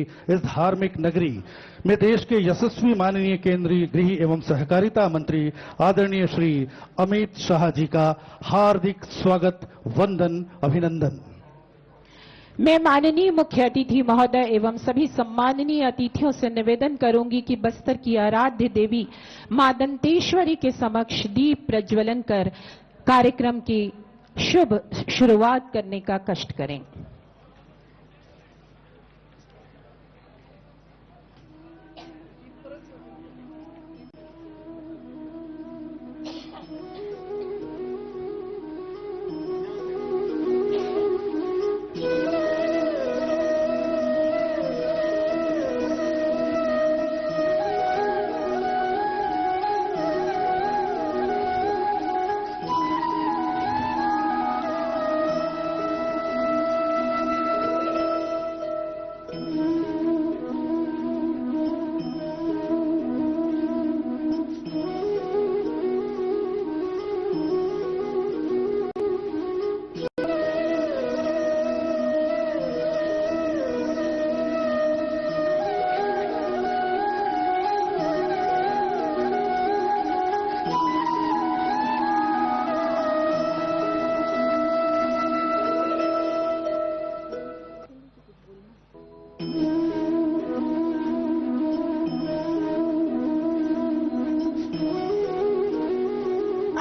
इस धार्मिक नगरी में देश के यशस्वी माननीय केंद्रीय गृह एवं सहकारिता मंत्री आदरणीय श्री अमित शाह जी का हार्दिक स्वागत, वंदन, अभिनंदन। मैं माननीय मुख्य अतिथि महोदय एवं सभी सम्माननीय अतिथियों से निवेदन करूंगी कि बस्तर की आराध्य देवी मां दंतेश्वरी के समक्ष दीप प्रज्वलन कर कार्यक्रम की शुभ शुरुआत करने का कष्ट करें।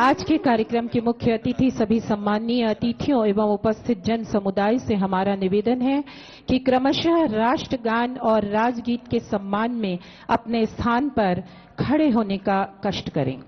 आज के कार्यक्रम के मुख्य अतिथि सभी सम्माननीय अतिथियों एवं उपस्थित जन समुदाय से हमारा निवेदन है कि क्रमशः राष्ट्रगान और राजगीत के सम्मान में अपने स्थान पर खड़े होने का कष्ट करें।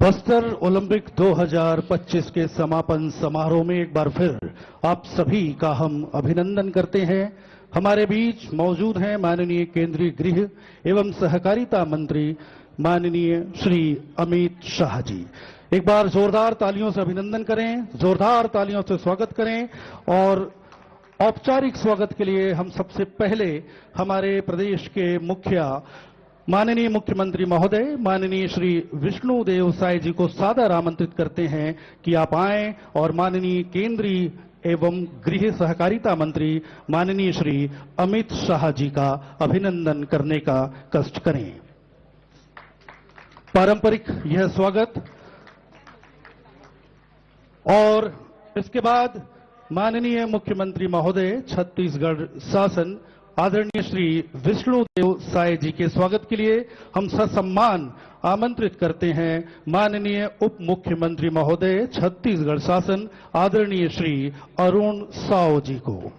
बस्तर ओलंपिक 2025 के समापन समारोह में एक बार फिर आप सभी का हम अभिनंदन करते हैं। हमारे बीच मौजूद हैं माननीय केंद्रीय गृह एवं सहकारिता मंत्री माननीय श्री अमित शाह जी। एक बार जोरदार तालियों से अभिनंदन करें, जोरदार तालियों से स्वागत करें। और औपचारिक स्वागत के लिए हम सबसे पहले हमारे प्रदेश के मुखिया माननीय मुख्यमंत्री महोदय माननीय श्री विष्णुदेव साय जी को सादर आमंत्रित करते हैं कि आप आएं और माननीय केंद्रीय एवं गृह सहकारिता मंत्री माननीय श्री अमित शाह जी का अभिनंदन करने का कष्ट करें। पारंपरिक यह स्वागत और इसके बाद माननीय मुख्यमंत्री महोदय छत्तीसगढ़ शासन आदरणीय श्री विष्णुदेव साय जी के स्वागत के लिए हम ससम्मान आमंत्रित करते हैं माननीय उप मुख्यमंत्री महोदय छत्तीसगढ़ शासन आदरणीय श्री अरुण साव जी को।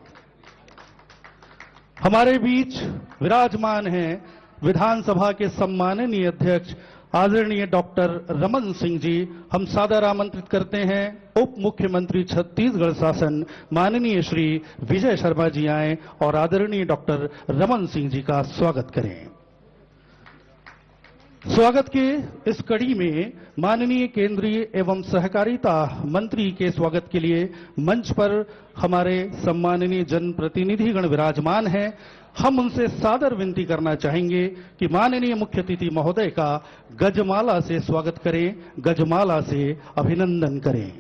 हमारे बीच विराजमान हैं विधानसभा के सम्माननीय अध्यक्ष आदरणीय डॉक्टर रमन सिंह जी। हम सादर आमंत्रित करते हैं उप मुख्यमंत्री छत्तीसगढ़ शासन माननीय श्री विजय शर्मा जी आए और आदरणीय डॉक्टर रमन सिंह जी का स्वागत करें। स्वागत के इस कड़ी में माननीय केंद्रीय एवं सहकारिता मंत्री के स्वागत के लिए मंच पर हमारे सम्माननीय जनप्रतिनिधिगण विराजमान हैं। हम उनसे सादर विनती करना चाहेंगे कि माननीय मुख्य अतिथि महोदय का गजमाला से स्वागत करें, गजमाला से अभिनंदन करें।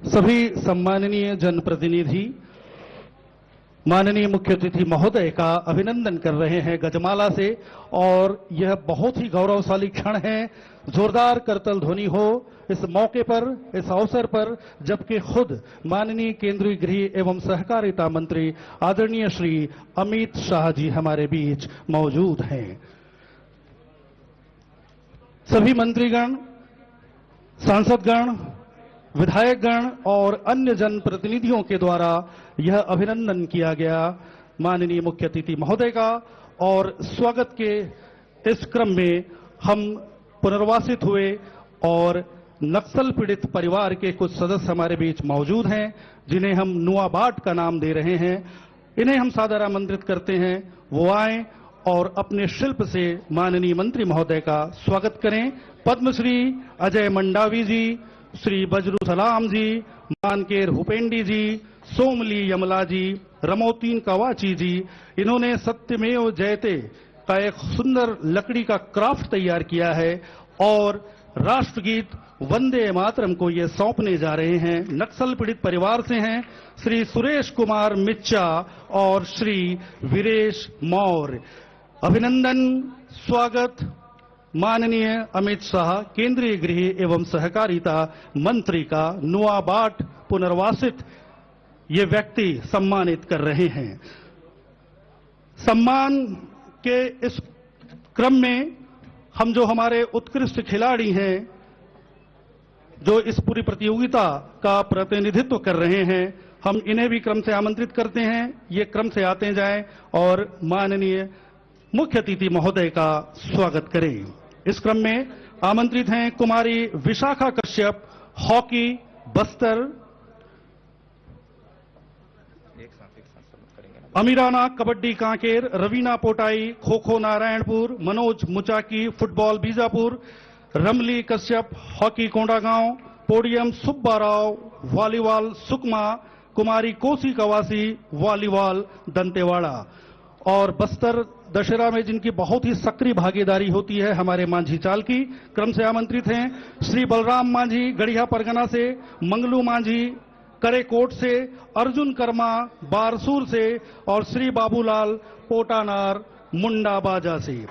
सभी सम्माननीय जनप्रतिनिधि माननीय मुख्य अतिथि महोदय का अभिनंदन कर रहे हैं गजमाला से और यह बहुत ही गौरवशाली क्षण है। जोरदार करतल ध्वनि हो इस मौके पर, इस अवसर पर, जबकि खुद माननीय केंद्रीय गृह एवं सहकारिता मंत्री आदरणीय श्री अमित शाह जी हमारे बीच मौजूद हैं। सभी मंत्रीगण, सांसदगण, विधायकगण और अन्य जनप्रतिनिधियों के द्वारा यह अभिनंदन किया गया माननीय मुख्य अतिथि महोदय का। और स्वागत के इस क्रम में हम पुनर्वासित हुए और नक्सल पीड़ित परिवार के कुछ सदस्य हमारे बीच मौजूद हैं जिन्हें हम नुआबाट का नाम दे रहे हैं। इन्हें हम सादर आमंत्रित करते हैं, वो आए और अपने शिल्प से माननीय मंत्री महोदय का स्वागत करें। पद्मश्री अजय मंडावी जी, श्री बजरू सलाम जी, मानकेर हुपेंडी जी, सोमली यमला जी, रमोतीन कवाची जी, इन्होंने सत्यमेव जयते का एक सुंदर लकड़ी का क्राफ्ट तैयार किया है और राष्ट्रगीत वंदे मातरम को ये सौंपने जा रहे हैं। नक्सल पीड़ित परिवार से हैं श्री सुरेश कुमार मिच्चा और श्री वीरेश मौर्य। अभिनंदन, स्वागत माननीय अमित शाह केंद्रीय गृह एवं सहकारिता मंत्री का नुआबाट पुनर्वासित ये व्यक्ति सम्मानित कर रहे हैं। सम्मान के इस क्रम में हम जो हमारे उत्कृष्ट खिलाड़ी हैं जो इस पूरी प्रतियोगिता का प्रतिनिधित्व कर रहे हैं, हम इन्हें भी क्रम से आमंत्रित करते हैं। ये क्रम से आते जाएं और माननीय मुख्य अतिथि महोदय का स्वागत करें। इस क्रम में आमंत्रित हैं कुमारी Vishakha Kashyap, hockey Bastar, Amirana kabaddi Kanker, Raveena Potai kho kho Narayanpur, Manoj Muchaki football Bijapur, Ramli Kashyap hockey Kondagaon, Podiyam Subbarao volleyball Sukma, कुमारी कोसी कवासी वॉलीबॉल दंतेवाड़ा। और बस्तर दशहरा में जिनकी बहुत ही सक्रिय भागीदारी होती है हमारे मांझी चाल की, क्रम से आमंत्रित हैं श्री बलराम मांझी गढ़िया परगना से, मंगलू मांझी करेकोट से, अर्जुन कर्मा बारसूर से और श्री बाबूलाल पोटानार मुंडा बाजा से।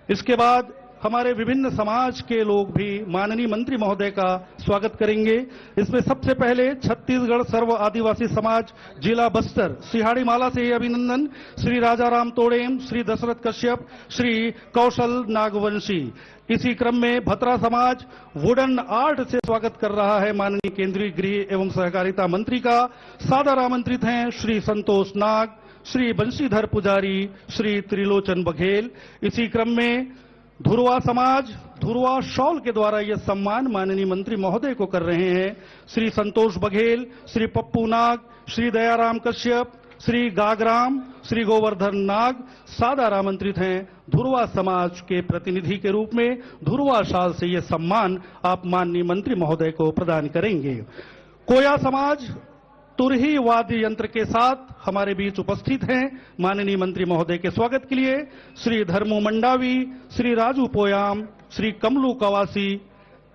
इसके बाद हमारे विभिन्न समाज के लोग भी माननीय मंत्री महोदय का स्वागत करेंगे। इसमें सबसे पहले छत्तीसगढ़ सर्व आदिवासी समाज जिला बस्तर सिहाड़ी माला से अभिनंदन श्री राजाराम तोड़ेम, श्री दशरथ कश्यप, श्री कौशल नागवंशी। इसी क्रम में भतरा समाज वुडन आर्ट से स्वागत कर रहा है माननीय केंद्रीय गृह एवं सहकारिता मंत्री का। सादर आमंत्रित हैं श्री संतोष नाग, श्री बंशीधर पुजारी, श्री त्रिलोचन बघेल। इसी क्रम में धुरवा समाज धुरवा शॉल के द्वारा यह सम्मान माननीय मंत्री महोदय को कर रहे हैं श्री संतोष बघेल, श्री पप्पू नाग, श्री दयाराम कश्यप, श्री गागराम, श्री गोवर्धन नाग। सादर आमंत्रित हैं धुरवा समाज के प्रतिनिधि के रूप में। धुरवा शाल से यह सम्मान आप माननीय मंत्री महोदय को प्रदान करेंगे। कोया समाज तुरही वाद्य यंत्र के साथ हमारे बीच उपस्थित हैं। माननीय मंत्री महोदय के स्वागत के लिए श्री धर्मू मंडावी, श्री राजू पोयाम, श्री कमलू कवासी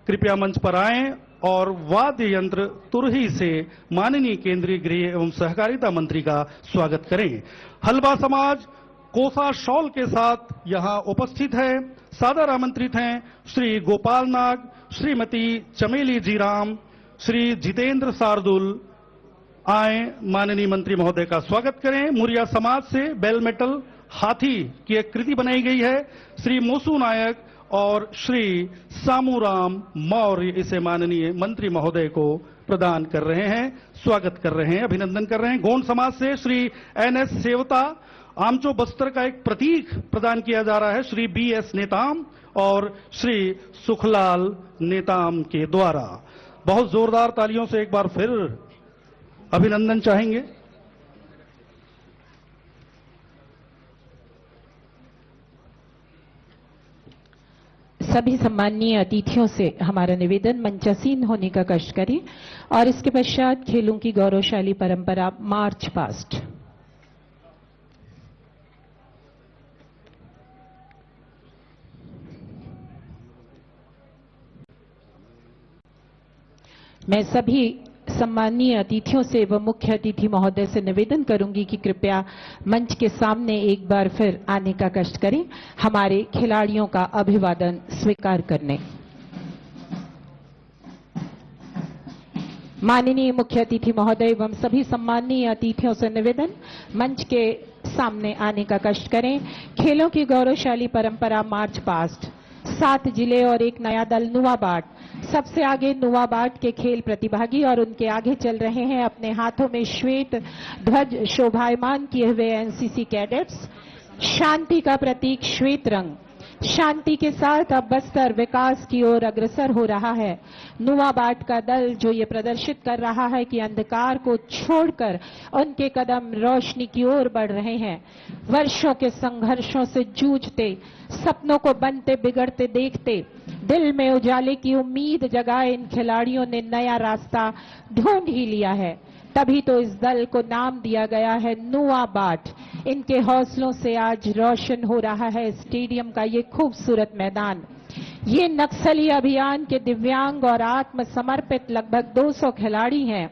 कृपया मंच पर आएं और वाद्य यंत्र तुरही से माननीय केंद्रीय गृह एवं सहकारिता मंत्री का स्वागत करें। हलबा समाज कोसा शॉल के साथ यहां उपस्थित है। सादर आमंत्रित हैं श्री गोपाल नाग, श्रीमती चमेली जीराम, श्री जितेंद्र शार्दुल। आए माननीय मंत्री महोदय का स्वागत करें। मुरिया समाज से बेल मेटल हाथी की एक कृति बनाई गई है। श्री मोसू नायक और श्री सामूराम मौर्य इसे माननीय मंत्री महोदय को प्रदान कर रहे हैं, स्वागत कर रहे हैं, अभिनंदन कर रहे हैं। गोंड समाज से श्री एनएस सेवता, आमचो बस्तर का एक प्रतीक प्रदान किया जा रहा है श्री बीएस नेताम और श्री सुखलाल नेताम के द्वारा। बहुत जोरदार तालियों से एक बार फिर अभिनंदन चाहेंगे। सभी सम्माननीय अतिथियों से हमारा निवेदन मंचासीन होने का कष्ट करें और इसके पश्चात खेलों की गौरवशाली परंपरा मार्च पास्ट। मैं सभी सम्माननीय अतिथियों से व मुख्य अतिथि महोदय से निवेदन करूंगी कि कृपया मंच के सामने एक बार फिर आने का कष्ट करें, हमारे खिलाड़ियों का अभिवादन स्वीकार करने। माननीय मुख्य अतिथि महोदय एवं सभी सम्माननीय अतिथियों से निवेदन, मंच के सामने आने का कष्ट करें। खेलों की गौरवशाली परंपरा मार्च पास्ट, 7 जिले और एक नया दल नुआबाट। सबसे आगे नुआबाट के खेल प्रतिभागी और उनके आगे चल रहे हैं अपने हाथों में श्वेत ध्वज शोभायमान किए हुए एनसीसी कैडेट्स। शांति का प्रतीक श्वेत रंग, शांति के साथ अब बस्तर विकास की ओर अग्रसर हो रहा है। नुआबाट का दल जो ये प्रदर्शित कर रहा है कि अंधकार को छोड़कर उनके कदम रोशनी की ओर बढ़ रहे हैं। वर्षों के संघर्षों से जूझते, सपनों को बनते बिगड़ते देखते, दिल में उजाले की उम्मीद जगाए इन खिलाड़ियों ने नया रास्ता ढूंढ ही लिया है। तभी तो इस दल को नाम दिया गया है नुआबाट। इनके हौसलों से आज रोशन हो रहा है स्टेडियम का ये खूबसूरत मैदान। ये नक्सली अभियान के दिव्यांग और आत्मसमर्पित लगभग 200 खिलाड़ी हैं।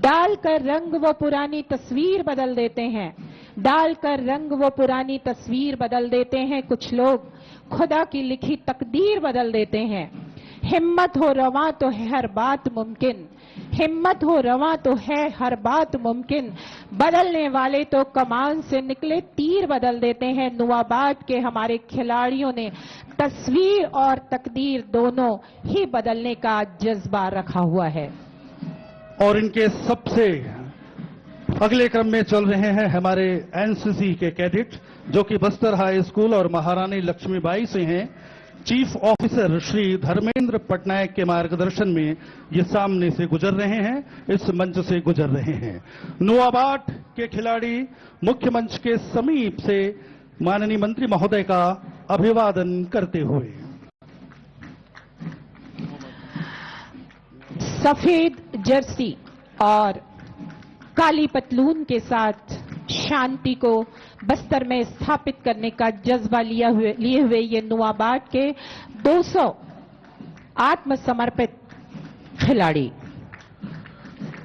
डालकर रंग वो पुरानी तस्वीर बदल देते हैं, डालकर रंग वो पुरानी तस्वीर बदल देते हैं। कुछ लोग खुदा की लिखी तकदीर बदल देते हैं। हिम्मत हो रवां तो है हर बात मुमकिन, हिम्मत हो रवां तो है हर बात मुमकिन। बदलने वाले तो कमान से निकले तीर बदल देते हैं। नुआबाट के हमारे खिलाड़ियों ने तस्वीर और तकदीर दोनों ही बदलने का जज्बा रखा हुआ है। और इनके सबसे अगले क्रम में चल रहे हैं हमारे एनसीसी के कैडेट जो कि बस्तर हाई स्कूल और महारानी लक्ष्मीबाई से हैं। चीफ ऑफिसर श्री धर्मेंद्र पटनायक के मार्गदर्शन में ये सामने से गुजर रहे हैं, इस मंच से गुजर रहे हैं। नुआबाट के खिलाड़ी मुख्य मंच के समीप से माननीय मंत्री महोदय का अभिवादन करते हुए। सफेद जर्सी और काली पतलून के साथ शांति को बस्तर में स्थापित करने का जज्बा लिए हुए ये नुआबाट के 200 आत्मसमर्पित खिलाड़ी।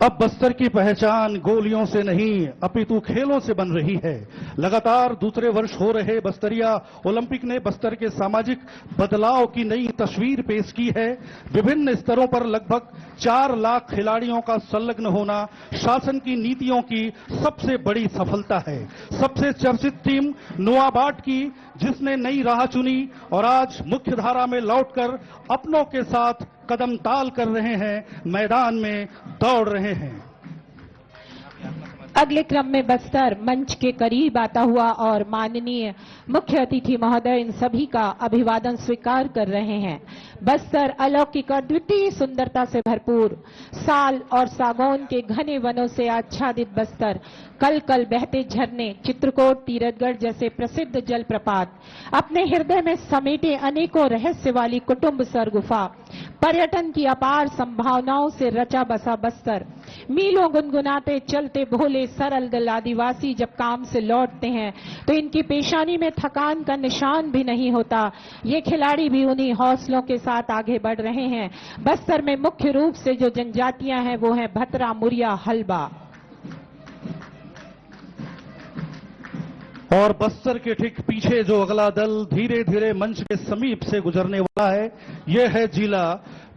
अब बस्तर की पहचान गोलियों से नहीं अपितु खेलों से बन रही है। लगातार दूसरे वर्ष हो रहे बस्तरिया ओलंपिक ने बस्तर के सामाजिक बदलाव की नई तस्वीर पेश की है। विभिन्न स्तरों पर लगभग 4 लाख खिलाड़ियों का संलग्न होना शासन की नीतियों की सबसे बड़ी सफलता है। सबसे चर्चित टीम नुआबाट की जिसने नई राह चुनी और आज मुख्य धारा में लौटकर अपनों के साथ कदम ताल कर रहे हैं, मैदान में दौड़ रहे हैं। अगले क्रम में बस्तर मंच के करीब आता हुआ और माननीय मुख्य अतिथि महोदय इन सभी का अभिवादन स्वीकार कर रहे हैं। बस्तर अलौकिक और द्वितीय सुंदरता से भरपूर, साल और सागौन के घने वनों से आच्छादित बस्तर, कल कल बहते झरने, चित्रकूट, तीरथगढ़ जैसे प्रसिद्ध जलप्रपात, अपने हृदय में समेटे अनेकों रहस्य वाली कुटुंब सर गुफा, पर्यटन की अपार संभावनाओं से रचा बसा बस्तर, मीलों गुनगुनाते चलते भोले सरल दिल आदिवासी जब काम से लौटते हैं तो इनकी पेशानी में थकान का निशान भी नहीं होता। ये खिलाड़ी भी उन्हीं हौसलों के साथ आगे बढ़ रहे हैं। बस्तर में मुख्य रूप से जो जनजातियां हैं वो हैं भतरा, मुरिया, हल्बा। और बस्तर के ठीक पीछे जो अगला दल धीरे धीरे मंच के समीप से गुजरने वाला है, यह है जिला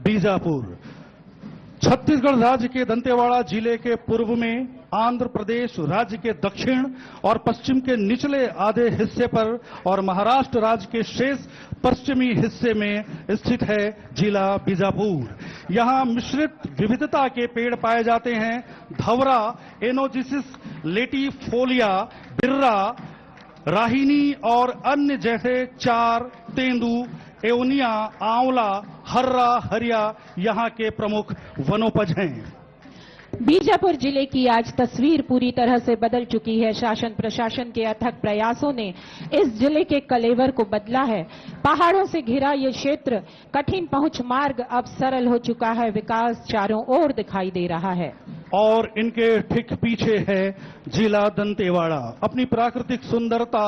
बीजापुर। छत्तीसगढ़ राज्य के दंतेवाड़ा जिले के पूर्व में, आंध्र प्रदेश राज्य के दक्षिण और पश्चिम के निचले आधे हिस्से पर और महाराष्ट्र राज्य के शेष पश्चिमी हिस्से में स्थित है जिला बीजापुर। यहां मिश्रित विविधता के पेड़ पाए जाते हैं। धवरा, एनोजिसिस लेटिफोलिया, बिर्रा, राहिनी और अन्य जैसे चार, तेंदू, एवनिया, आंवला, हर्रा, हरिया यहां के प्रमुख वनोपज हैं। बीजापुर जिले की आज तस्वीर पूरी तरह से बदल चुकी है। शासन प्रशासन के अथक प्रयासों ने इस जिले के कलेवर को बदला है। पहाड़ों से घिरा ये क्षेत्र, कठिन पहुंच मार्ग अब सरल हो चुका है। विकास चारों ओर दिखाई दे रहा है। और इनके ठीक पीछे है जिला दंतेवाड़ा। अपनी प्राकृतिक सुंदरता,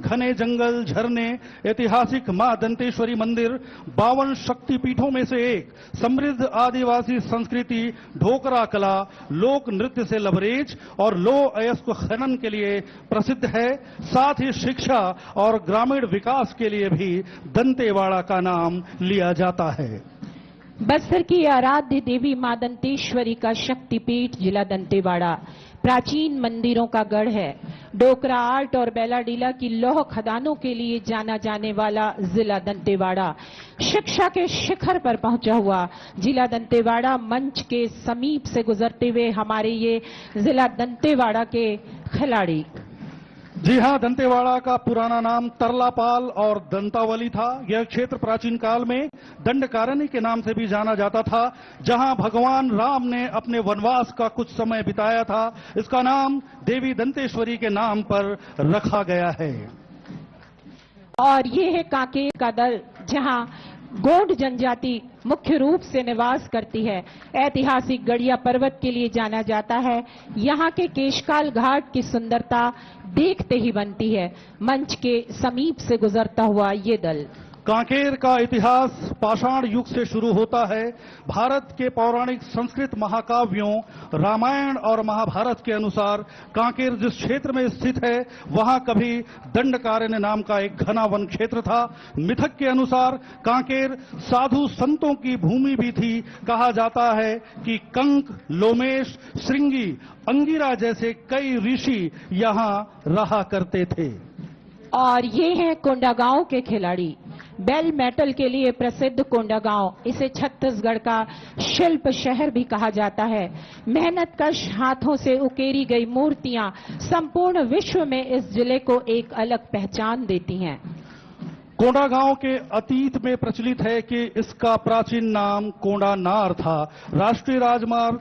घने जंगल, झरने, ऐतिहासिक मां दंतेश्वरी मंदिर, 52 शक्तिपीठों में से एक, समृद्ध आदिवासी संस्कृति, ढोकरा कला, लोक नृत्य से लबरेज और लो अयस्क खनन के लिए प्रसिद्ध है। साथ ही शिक्षा और ग्रामीण विकास के लिए भी दंतेवाड़ा का नाम लिया जाता है। बस्तर की आराध्य देवी मां दंतेश्वरी का शक्तिपीठ जिला दंतेवाड़ा प्राचीन मंदिरों का गढ़ है। डोकरा आर्ट और बेलाडीला की लौह खदानों के लिए जाना जाने वाला जिला दंतेवाड़ा शिक्षा के शिखर पर पहुंचा हुआ जिला दंतेवाड़ा मंच के समीप से गुजरते हुए हमारे ये जिला दंतेवाड़ा के खिलाड़ी। जी हां, दंतेवाड़ा का पुराना नाम तरलापाल और दंतावली था। यह क्षेत्र प्राचीन काल में दंडकारणी के नाम से भी जाना जाता था, जहां भगवान राम ने अपने वनवास का कुछ समय बिताया था। इसका नाम देवी दंतेश्वरी के नाम पर रखा गया है। और ये है कांकेर का दल, जहां गोंड जनजाति मुख्य रूप से निवास करती है। ऐतिहासिक गड़िया पर्वत के लिए जाना जाता है। यहाँ के केशकाल घाट की सुंदरता देखते ही बनती है। मंच के समीप से गुजरता हुआ ये दल। कांकेर का इतिहास पाषाण युग से शुरू होता है। भारत के पौराणिक संस्कृत महाकाव्यों रामायण और महाभारत के अनुसार कांकेर जिस क्षेत्र में स्थित है, वहां कभी दंडकारण्य नाम का एक घना वन क्षेत्र था। मिथक के अनुसार कांकेर साधु संतों की भूमि भी थी। कहा जाता है कि कंक, लोमेश, श्रृंगी, अंगिरा जैसे कई ऋषि यहां रहा करते थे। और ये है कोंडागांव के खिलाड़ी। बेल मेटल के लिए प्रसिद्ध कोंडागांव, इसे छत्तीसगढ़ का शिल्प शहर भी कहा जाता है। मेहनतकश हाथों से उकेरी गई मूर्तियां संपूर्ण विश्व में इस जिले को एक अलग पहचान देती हैं। कोंडागांव के अतीत में प्रचलित है कि इसका प्राचीन नाम कोंडानार था। राष्ट्रीय राजमार्ग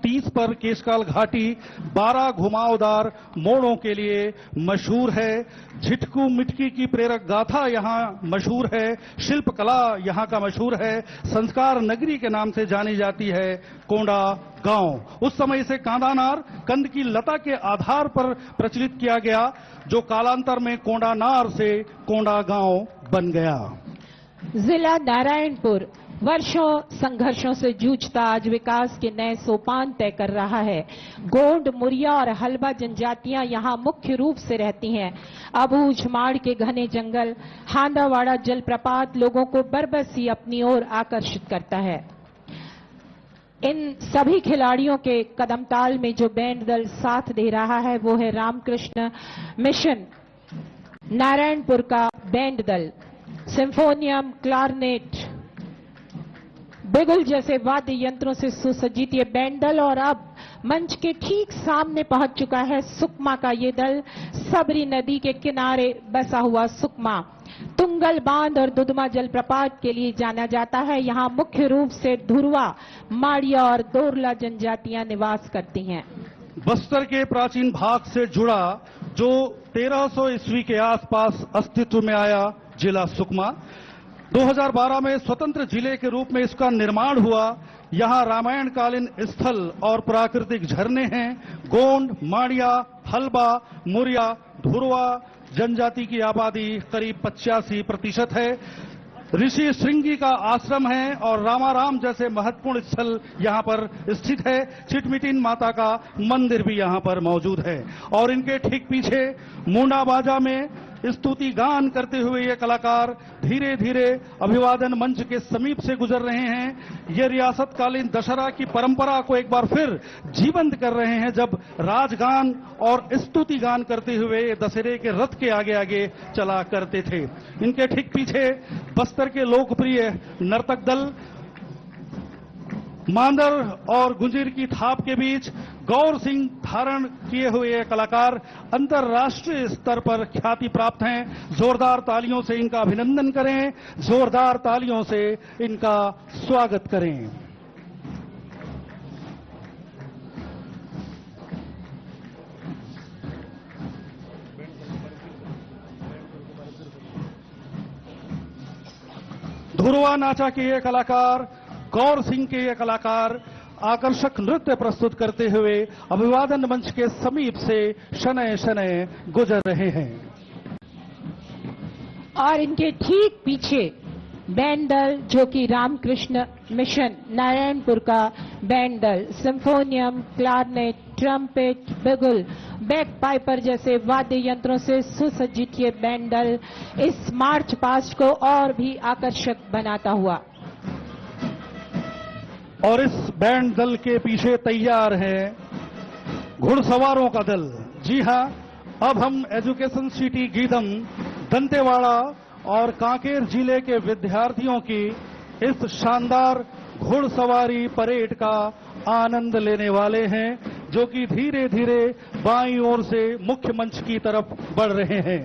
30 पर केशकाल घाटी 12 घुमावदार मोड़ों के लिए मशहूर है। झिटकू मिटकी की प्रेरक गाथा यहाँ मशहूर है। शिल्प कला यहाँ का मशहूर है। संस्कार नगरी के नाम से जानी जाती है कोंडागांव। उस समय इसे कांदानार, कंद की लता के आधार पर प्रचलित किया गया, जो कालांतर में कोंडानार से कोंडागांव बन गया। जिला नारायणपुर वर्षों संघर्षों से जूझता आज विकास के नए सोपान तय कर रहा है। गोंड, मुरिया और हल्बा जनजातियां यहां मुख्य रूप से रहती हैं। अबूझ माड़ के घने जंगल, हांदावाड़ा जलप्रपात लोगों को बरबसी अपनी ओर आकर्षित करता है। इन सभी खिलाड़ियों के कदमताल में जो बैंड दल साथ दे रहा है वो है रामकृष्ण मिशन नारायणपुर का बैंड दल। सिम्फोनियम, क्लारनेट, बिगुल जैसे वाद्य यंत्रों से सुसज्जित ये बैंड दल और अब मंच के ठीक सामने पहुंच चुका है सुकमा का ये दल। सबरी नदी के किनारे बसा हुआ सुकमा तुंगल बांध और दुदमा जलप्रपात के लिए जाना जाता है। यहाँ मुख्य रूप से धुरवा, माड़िया और दोरला जनजातियां निवास करती हैं। बस्तर के प्राचीन भाग से जुड़ा जो 1300 ईस्वी के आसपास अस्तित्व में आया जिला सुकमा, 2012 में स्वतंत्र जिले के रूप में इसका निर्माण हुआ। यहाँ रामायण कालीन स्थल और प्राकृतिक झरने हैं। गोंड, माड़िया, हल्बा, मुरिया, धुरवा जनजाति की आबादी करीब 85% है। ऋषि श्रृंगी का आश्रम है और रामाराम जैसे महत्वपूर्ण स्थल यहां पर स्थित है। चिटमिटिन माता का मंदिर भी यहां पर मौजूद है और इनके ठीक पीछे मुंडा बाजा में स्तुति गान करते हुए ये कलाकार धीरे धीरे अभिवादन मंच के समीप से गुजर रहे हैं। ये रियासतकालीन दशहरा की परंपरा को एक बार फिर जीवंत कर रहे हैं, जब राजगान और स्तुति गान करते हुए ये दशहरे के रथ के आगे आगे चला करते थे। इनके ठीक पीछे बस्तर के लोकप्रिय नर्तक दल मांदर और गुंजीर की थाप के बीच गौर सिंह धारण किए हुए ये कलाकार अंतर्राष्ट्रीय स्तर पर ख्याति प्राप्त हैं। जोरदार तालियों से इनका अभिनंदन करें, जोरदार तालियों से इनका स्वागत करें। धुरवा नाचा के ये कलाकार, गौर सिंह के ये कलाकार आकर्षक नृत्य प्रस्तुत करते हुए अभिवादन मंच के समीप से शनय शनय गुजर रहे हैं। और इनके ठीक पीछे बैंड दल, जो कि रामकृष्ण मिशन नारायणपुर का बैंड दल, सिम्फोनियम, क्लारनेट, ट्रम्पेट, बिगुल, बैक पाइपर जैसे वाद्य यंत्रों से सुसज्जित ये बैंड दल इस मार्च पास्ट को और भी आकर्षक बनाता हुआ। और इस बैंड दल के पीछे तैयार है घुड़सवारों का दल। जी हां, अब हम एजुकेशन सिटी गीदम, दंतेवाड़ा और कांकेर जिले के विद्यार्थियों की इस शानदार घुड़सवारी परेड का आनंद लेने वाले हैं, जो कि धीरे धीरे बाईं ओर से मुख्य मंच की तरफ बढ़ रहे हैं।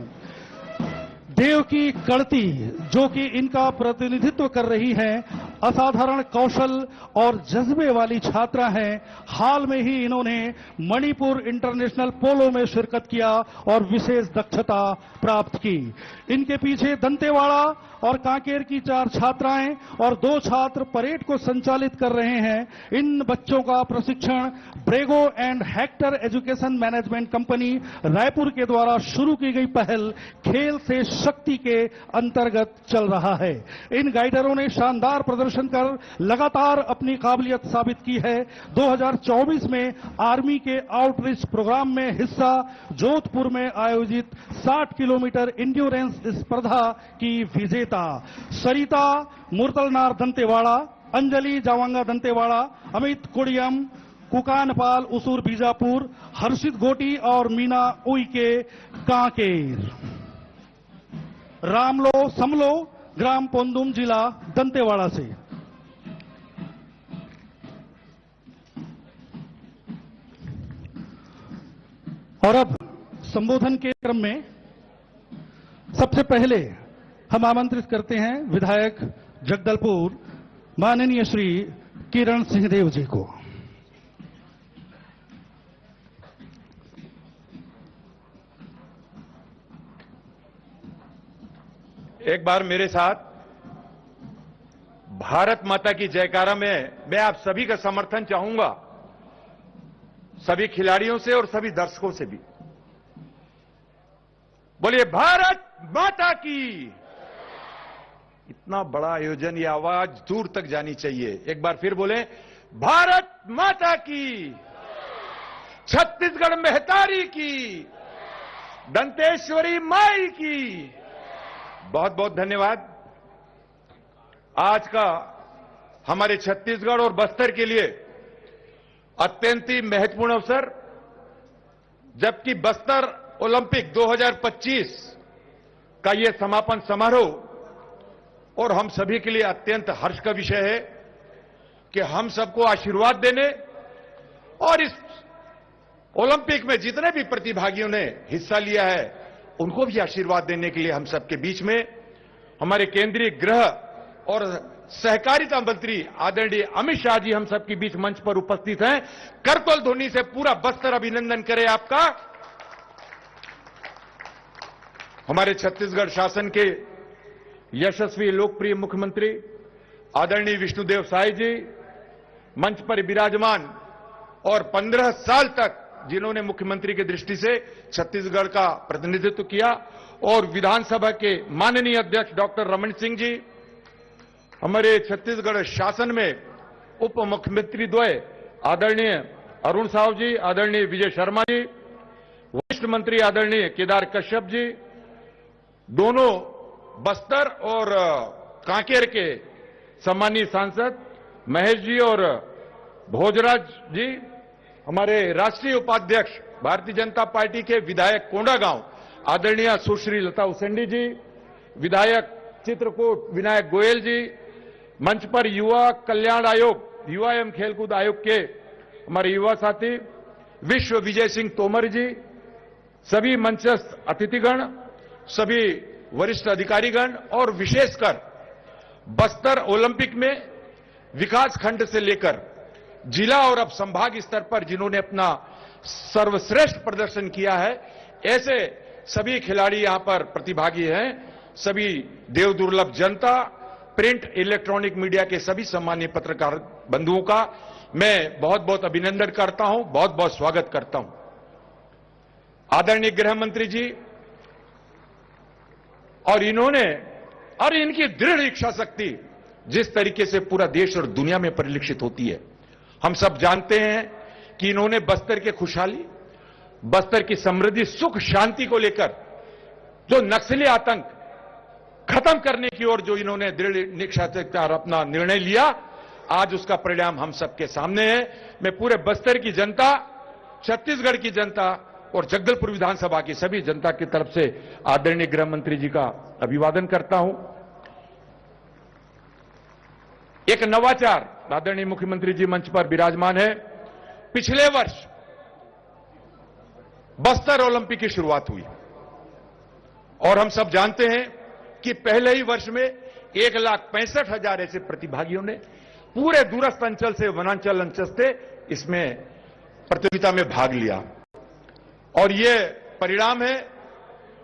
देव की कड़ती, जो कि इनका प्रतिनिधित्व कर रही हैं, असाधारण कौशल और जज्बे वाली छात्रा हैं। हाल में ही इन्होंने मणिपुर इंटरनेशनल पोलो में शिरकत किया और विशेष दक्षता प्राप्त की। इनके पीछे दंतेवाड़ा और कांकेर की 4 छात्राएं और 2 छात्र परेड को संचालित कर रहे हैं। इन बच्चों का प्रशिक्षण Brego and Hector education management company Raipur के द्वारा शुरू की गई पहल खेल से शक्ति के अंतर्गत चल रहा है। इन गाइडरों ने शानदार प्रदर्शन कर लगातार अपनी काबिलियत साबित की है। 2024 में आर्मी के आउटरीच प्रोग्राम में हिस्सा जोधपुर में आयोजित 60 किलोमीटर इंड्योरेंस स्पर्धा की विजेता सरिता मुरतलनार दंतेवाड़ा, अंजलि जावांगा दंतेवाड़ा, अमित कुड़ियम कुकानपाल उसूर बीजापुर, हर्षित गोटी और मीना उइके कांकेर, रामलो समलो ग्राम पोंदुम जिला दंतेवाड़ा से। और अब संबोधन के क्रम में सबसे पहले हम आमंत्रित करते हैं विधायक जगदलपुर माननीय श्री किरण सिंहदेव जी को। एक बार मेरे साथ भारत माता की जयकारा में मैं आप सभी का समर्थन चाहूंगा, सभी खिलाड़ियों से और सभी दर्शकों से भी। बोलिए भारत माता की। इतना बड़ा आयोजन, ये आवाज दूर तक जानी चाहिए। एक बार फिर बोले भारत माता की, छत्तीसगढ़ महतारी की, दंतेश्वरी माई की। बहुत बहुत धन्यवाद। आज का हमारे छत्तीसगढ़ और बस्तर के लिए अत्यंत ही महत्वपूर्ण अवसर, जबकि बस्तर ओलंपिक 2025 का यह समापन समारोह और हम सभी के लिए अत्यंत हर्ष का विषय है कि हम सबको आशीर्वाद देने और इस ओलंपिक में जितने भी प्रतिभागियों ने हिस्सा लिया है उनको भी आशीर्वाद देने के लिए हम सबके बीच में हमारे केंद्रीय गृह और सहकारिता मंत्री आदरणीय अमित शाह जी हम सबके बीच मंच पर उपस्थित हैं। करतोल ध्वनि से पूरा बस्तर अभिनंदन करे आपका। हमारे छत्तीसगढ़ शासन के यशस्वी लोकप्रिय मुख्यमंत्री आदरणीय विष्णुदेव साय जी मंच पर विराजमान और 15 साल तक जिन्होंने मुख्यमंत्री की दृष्टि से छत्तीसगढ़ का प्रतिनिधित्व किया, और विधानसभा के माननीय अध्यक्ष डॉक्टर रमन सिंह जी, हमारे छत्तीसगढ़ शासन में उप मुख्यमंत्री द्वय आदरणीय अरुण साहू जी, आदरणीय विजय शर्मा जी, वरिष्ठ मंत्री आदरणीय केदार कश्यप जी, दोनों बस्तर और कांकेर के सम्मानीय सांसद महेश जी और भोजराज जी, हमारे राष्ट्रीय उपाध्यक्ष भारतीय जनता पार्टी के विधायक कोंडागांव आदरणीय सुश्री लता उसेंडी जी, विधायक चित्रकूट विनायक गोयल जी, मंच पर युवा कल्याण आयोग, युवा एवं खेलकूद आयोग के हमारे युवा साथी विश्व विजय सिंह तोमर जी, सभी मंचस्थ अतिथिगण, सभी वरिष्ठ अधिकारीगण और विशेषकर बस्तर ओलंपिक में विकास खंड से लेकर जिला और अब संभाग स्तर पर जिन्होंने अपना सर्वश्रेष्ठ प्रदर्शन किया है, ऐसे सभी खिलाड़ी यहां पर प्रतिभागी हैं। सभी देव दुर्लभ जनता, प्रिंट इलेक्ट्रॉनिक मीडिया के सभी सम्मानीय पत्रकार बंधुओं का मैं बहुत बहुत अभिनंदन करता हूं, बहुत बहुत स्वागत करता हूं। आदरणीय गृह मंत्री जी और इनकी दृढ़ इच्छा शक्ति जिस तरीके से पूरा देश और दुनिया में परिलक्षित होती है, हम सब जानते हैं कि इन्होंने बस्तर के खुशहाली, बस्तर की समृद्धि, सुख, शांति को लेकर जो नक्सली आतंक खत्म करने की ओर जो इन्होंने दृढ़ निष्ठा से अपना निर्णय लिया, आज उसका परिणाम हम सबके सामने है। मैं पूरे बस्तर की जनता, छत्तीसगढ़ की जनता और जगदलपुर विधानसभा की सभी जनता की तरफ से आदरणीय गृह मंत्री जी का अभिवादन करता हूं। एक नवाचार, आदरणीय मुख्यमंत्री जी मंच पर विराजमान है। पिछले वर्ष बस्तर ओलंपिक की शुरुआत हुई और हम सब जानते हैं कि पहले ही वर्ष में 1,65,000 ऐसे प्रतिभागियों ने पूरे दूरस्थ अंचल से, वनांचल अंचल से इसमें प्रतियोगिता में भाग लिया और ये परिणाम है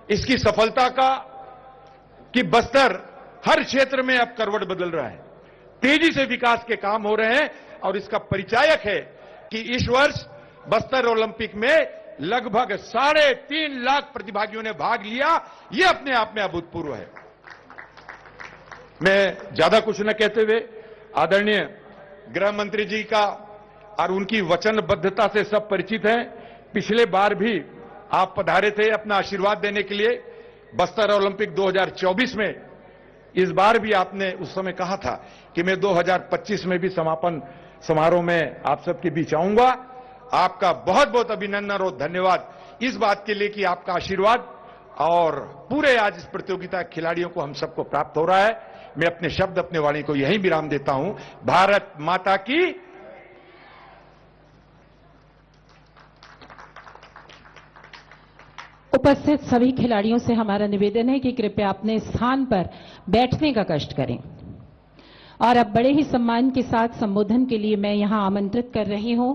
इसकी सफलता का कि बस्तर हर क्षेत्र में अब करवट बदल रहा है, तेजी से विकास के काम हो रहे हैं और इसका परिचायक है कि इस वर्ष बस्तर ओलंपिक में लगभग 3.5 लाख प्रतिभागियों ने भाग लिया। यह अपने आप में अभूतपूर्व है। मैं ज्यादा कुछ न कहते हुए आदरणीय गृह मंत्री जी का और उनकी वचनबद्धता से सब परिचित हैं। पिछले बार भी आप पधारे थे अपना आशीर्वाद देने के लिए बस्तर ओलंपिक 2024 में। इस बार भी आपने उस समय कहा था कि मैं 2025 में भी समापन समारोह में आप सबके बीच आऊंगा। आपका बहुत बहुत अभिनंदन और धन्यवाद इस बात के लिए कि आपका आशीर्वाद और पूरे आज इस प्रतियोगिता के खिलाड़ियों को हम सबको प्राप्त हो रहा है। मैं अपने शब्द, अपने वाणी को यहीं विराम देता हूं। भारत माता की। उपस्थित सभी खिलाड़ियों से हमारा निवेदन है कि कृपया अपने स्थान पर बैठने का कष्ट करें। और अब बड़े ही सम्मान के साथ संबोधन के लिए मैं यहां आमंत्रित कर रही हूं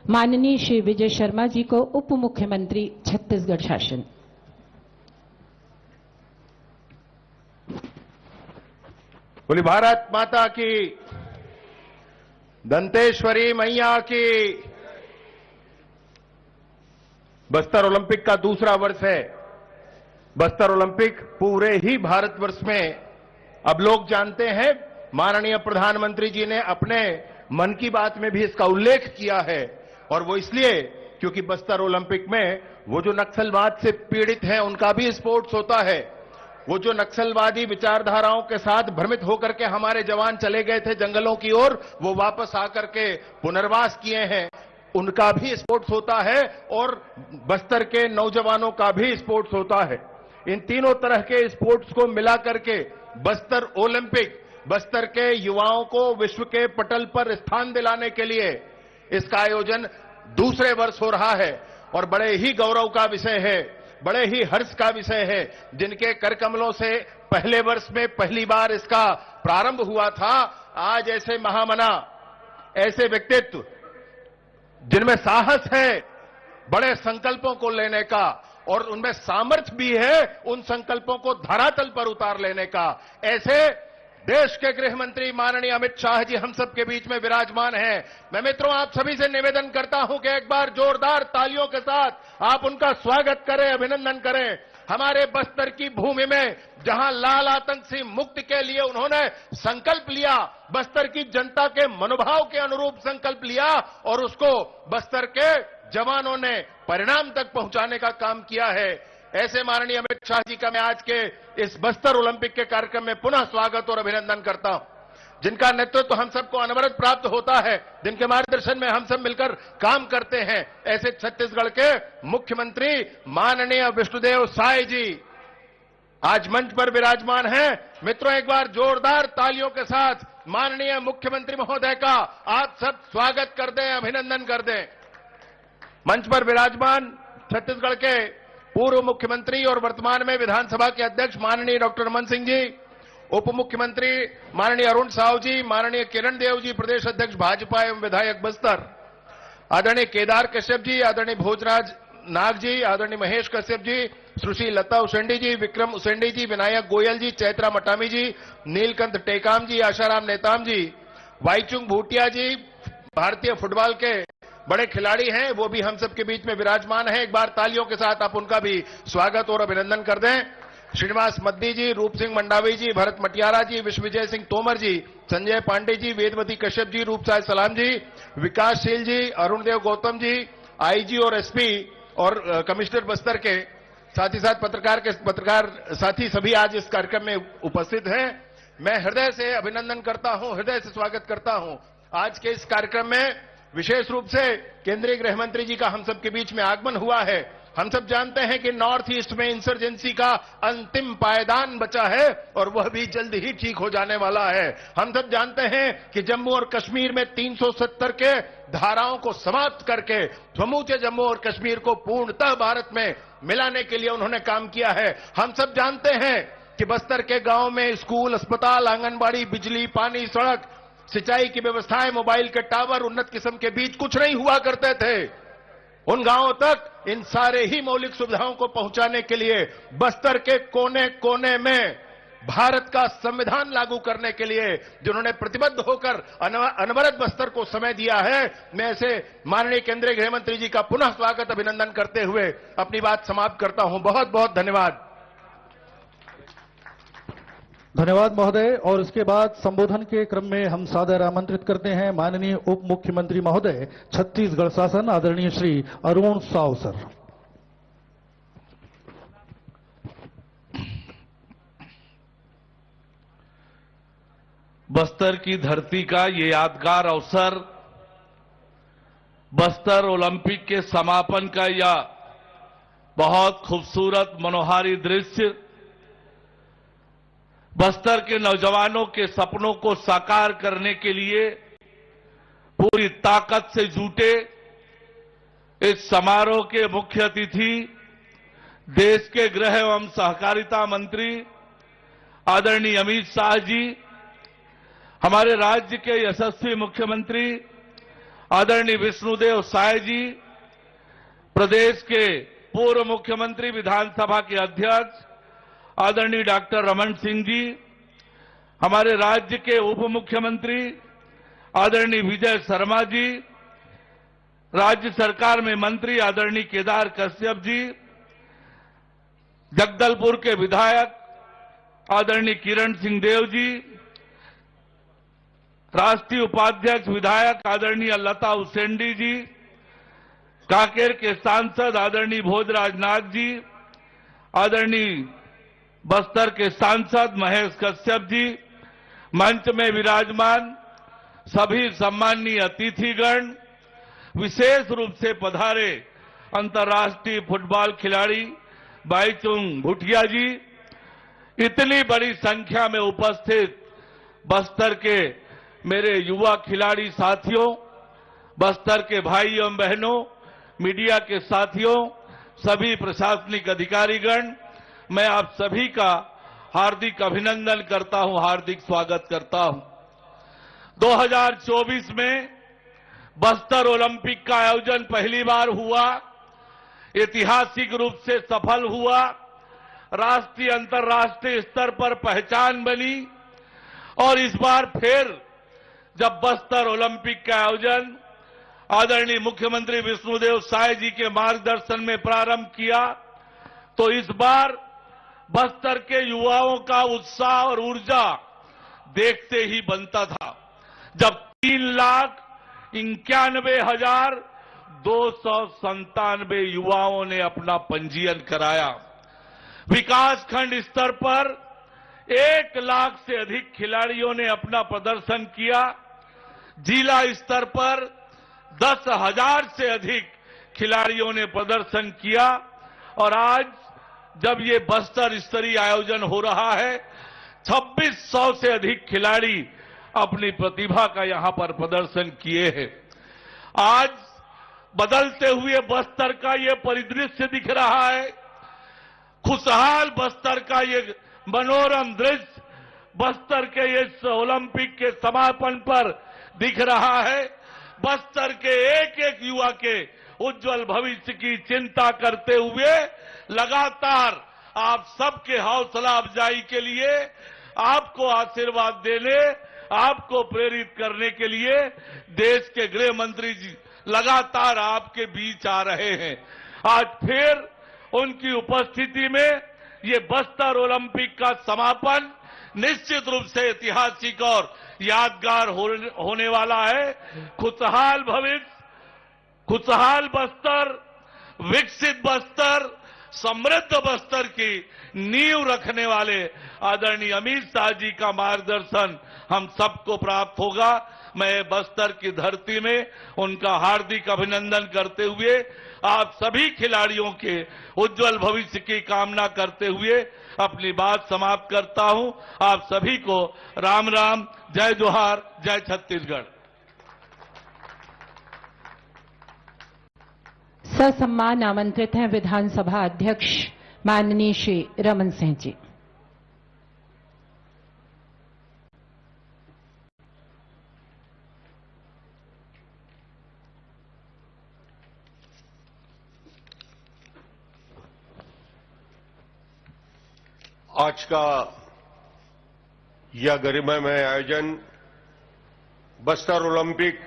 माननीय श्री विजय शर्मा जी को, उप मुख्यमंत्री छत्तीसगढ़ शासन। बोली भारत माता की, दंतेश्वरी मैया की। बस्तर ओलंपिक का दूसरा वर्ष है। बस्तर ओलंपिक पूरे ही भारतवर्ष में अब लोग जानते हैं। माननीय प्रधानमंत्री जी ने अपने मन की बात में भी इसका उल्लेख किया है और वो इसलिए क्योंकि बस्तर ओलंपिक में वो जो नक्सलवाद से पीड़ित हैं उनका भी स्पोर्ट्स होता है। वो जो नक्सलवादी विचारधाराओं के साथ भ्रमित होकर के हमारे जवान चले गए थे जंगलों की ओर, वो वापस आकर के पुनर्वास किए हैं, उनका भी स्पोर्ट्स होता है और बस्तर के नौजवानों का भी स्पोर्ट्स होता है। इन तीनों तरह के स्पोर्ट्स को मिलाकर के बस्तर ओलंपिक बस्तर के युवाओं को विश्व के पटल पर स्थान दिलाने के लिए इसका आयोजन दूसरे वर्ष हो रहा है और बड़े ही गौरव का विषय है, बड़े ही हर्ष का विषय है। जिनके करकमलों से पहले वर्ष में पहली बार इसका प्रारंभ हुआ था, आज ऐसे महामना, ऐसे व्यक्तित्व जिनमें साहस है बड़े संकल्पों को लेने का और उनमें सामर्थ्य भी है उन संकल्पों को धरातल पर उतार लेने का, ऐसे देश के गृह मंत्री माननीय अमित शाह जी हम सबके बीच में विराजमान हैं। मैं मित्रों आप सभी से निवेदन करता हूं कि एक बार जोरदार तालियों के साथ आप उनका स्वागत करें, अभिनंदन करें। हमारे बस्तर की भूमि में जहां लाल आतंक से मुक्ति के लिए उन्होंने संकल्प लिया, बस्तर की जनता के मनोभाव के अनुरूप संकल्प लिया और उसको बस्तर के जवानों ने परिणाम तक पहुंचाने का काम किया है। ऐसे माननीय अमित शाह जी का मैं आज के इस बस्तर ओलंपिक के कार्यक्रम में पुनः स्वागत और अभिनंदन करता हूं, जिनका नेतृत्व हम सबको अनवरत प्राप्त होता है, जिनके मार्गदर्शन में हम सब मिलकर काम करते हैं। ऐसे छत्तीसगढ़ के मुख्यमंत्री माननीय विष्णुदेव साय जी आज मंच पर विराजमान हैं। मित्रों, एक बार जोरदार तालियों के साथ माननीय मुख्यमंत्री महोदय का आप सब स्वागत कर दें, अभिनंदन कर दें। मंच पर विराजमान छत्तीसगढ़ के पूर्व मुख्यमंत्री और वर्तमान में विधानसभा के अध्यक्ष माननीय डॉक्टर रमन सिंह जी, उप मुख्यमंत्री माननीय अरुण साव जी, माननीय किरण देव जी, प्रदेश अध्यक्ष भाजपा एवं विधायक बस्तर, आदरणीय केदार कश्यप जी, आदरणीय भोजराज नाग जी, आदरणीय महेश कश्यप जी, सुश्री लता उसेंडी जी, विक्रम उसेंडी जी, विनायक गोयल जी, चैत्रा मटामी जी, नीलकंठ टेकाम जी, आशाराम नेताम जी, वाईचुंग भूटिया जी, भारतीय फुटबॉल के बड़े खिलाड़ी हैं, वो भी हम सबके बीच में विराजमान हैं। एक बार तालियों के साथ आप उनका भी स्वागत और अभिनंदन कर दें। श्रीनिवास मद्दी जी, रूप सिंह मंडावी जी, भरत मटियारा जी, विश्वविजय सिंह तोमर जी, संजय पांडे जी, वेदवती कश्यप जी, रूपसाय सलाम जी, विकासशील जी, अरुण देव गौतम जी, आईजी और एसपी और कमिश्नर बस्तर के साथ ही साथ पत्रकार साथी सभी आज इस कार्यक्रम में उपस्थित हैं। मैं हृदय से अभिनंदन करता हूं, हृदय से स्वागत करता हूं। आज के इस कार्यक्रम में विशेष रूप से केंद्रीय गृह मंत्री जी का हम सबके बीच में आगमन हुआ है। हम सब जानते हैं कि नॉर्थ ईस्ट में इंसर्जेंसी का अंतिम पायदान बचा है और वह भी जल्द ही ठीक हो जाने वाला है। हम सब जानते हैं कि जम्मू और कश्मीर में 370 के धाराओं को समाप्त करके समूचे जम्मू और कश्मीर को पूर्णतः भारत में मिलाने के लिए उन्होंने काम किया है। हम सब जानते हैं कि बस्तर के गांव में स्कूल, अस्पताल, आंगनबाड़ी, बिजली, पानी, सड़क, सिंचाई की व्यवस्थाएं, मोबाइल के टावर, उन्नत किस्म के बीज कुछ नहीं हुआ करते थे। उन गांवों तक इन सारे ही मौलिक सुविधाओं को पहुंचाने के लिए बस्तर के कोने कोने में भारत का संविधान लागू करने के लिए जिन्होंने प्रतिबद्ध होकर अनवरत बस्तर को समय दिया है, मैं ऐसे माननीय केंद्रीय गृह मंत्री जी का पुनः स्वागत अभिनंदन करते हुए अपनी बात समाप्त करता हूं। बहुत बहुत धन्यवाद। धन्यवाद महोदय। और इसके बाद संबोधन के क्रम में हम सादर आमंत्रित करते हैं माननीय उप मुख्यमंत्री महोदय छत्तीसगढ़ शासन आदरणीय श्री अरुण साव सर। बस्तर की धरती का ये यादगार अवसर, बस्तर ओलंपिक के समापन का यह बहुत खूबसूरत मनोहारी दृश्य, बस्तर के नौजवानों के सपनों को साकार करने के लिए पूरी ताकत से जुटे इस समारोह के मुख्य अतिथि देश के गृह एवं सहकारिता मंत्री आदरणीय अमित शाह जी, हमारे राज्य के यशस्वी मुख्यमंत्री आदरणीय विष्णुदेव साय जी, प्रदेश के पूर्व मुख्यमंत्री विधानसभा के अध्यक्ष आदरणीय डॉक्टर रमन सिंह जी, हमारे राज्य के उप मुख्यमंत्री आदरणीय विजय शर्मा जी, राज्य सरकार में मंत्री आदरणीय केदार कश्यप जी, जगदलपुर के विधायक आदरणीय किरण सिंह देव जी, राष्ट्रीय उपाध्यक्ष विधायक आदरणीय लता उसेंडी जी, कांकेर के सांसद आदरणीय भोजराज नाग जी, आदरणीय बस्तर के सांसद महेश कश्यप जी, मंच में विराजमान सभी सम्माननीय अतिथिगण, विशेष रूप से पधारे अंतर्राष्ट्रीय फुटबॉल खिलाड़ी बाईचुंग भूटिया जी, इतनी बड़ी संख्या में उपस्थित बस्तर के मेरे युवा खिलाड़ी साथियों, बस्तर के भाई एवं बहनों, मीडिया के साथियों, सभी प्रशासनिक अधिकारीगण, मैं आप सभी का हार्दिक अभिनंदन करता हूं, हार्दिक स्वागत करता हूं। 2024 में बस्तर ओलंपिक का आयोजन पहली बार हुआ, ऐतिहासिक रूप से सफल हुआ, राष्ट्रीय अंतर्राष्ट्रीय स्तर पर पहचान बनी और इस बार फिर जब बस्तर ओलंपिक का आयोजन आदरणीय मुख्यमंत्री विष्णुदेव साय जी के मार्गदर्शन में प्रारंभ किया तो इस बार बस्तर के युवाओं का उत्साह और ऊर्जा देखते ही बनता था, जब 3,91,297 युवाओं ने अपना पंजीयन कराया। विकासखंड स्तर पर 1 लाख से अधिक खिलाड़ियों ने अपना प्रदर्शन किया। जिला स्तर पर 10,000 से अधिक खिलाड़ियों ने प्रदर्शन किया और आज जब ये बस्तर स्तरीय आयोजन हो रहा है, 2600 से अधिक खिलाड़ी अपनी प्रतिभा का यहां पर प्रदर्शन किए हैं। आज बदलते हुए बस्तर का ये परिदृश्य दिख रहा है, खुशहाल बस्तर का ये मनोरम दृश्य बस्तर के इस ओलंपिक के समापन पर दिख रहा है। बस्तर के एक एक युवा के उज्जवल भविष्य की चिंता करते हुए लगातार आप सबके हौसला अफजाई के लिए, आपको आशीर्वाद देने, आपको प्रेरित करने के लिए देश के गृह मंत्री जी लगातार आपके बीच आ रहे हैं। आज फिर उनकी उपस्थिति में ये बस्तर ओलंपिक का समापन निश्चित रूप से ऐतिहासिक और यादगार होने वाला है। खुशहाल भविष्य, खुशहाल बस्तर, विकसित बस्तर, समृद्ध बस्तर की नींव रखने वाले आदरणीय अमित शाह जी का मार्गदर्शन हम सबको प्राप्त होगा। मैं बस्तर की धरती में उनका हार्दिक अभिनंदन करते हुए आप सभी खिलाड़ियों के उज्जवल भविष्य की कामना करते हुए अपनी बात समाप्त करता हूं। आप सभी को राम राम, जय जोहार, जय छत्तीसगढ़। ससम्मान आमंत्रित हैं विधानसभा अध्यक्ष माननीय श्री रमन सिंह जी। आज का यह गरिमामय आयोजन बस्तर ओलंपिक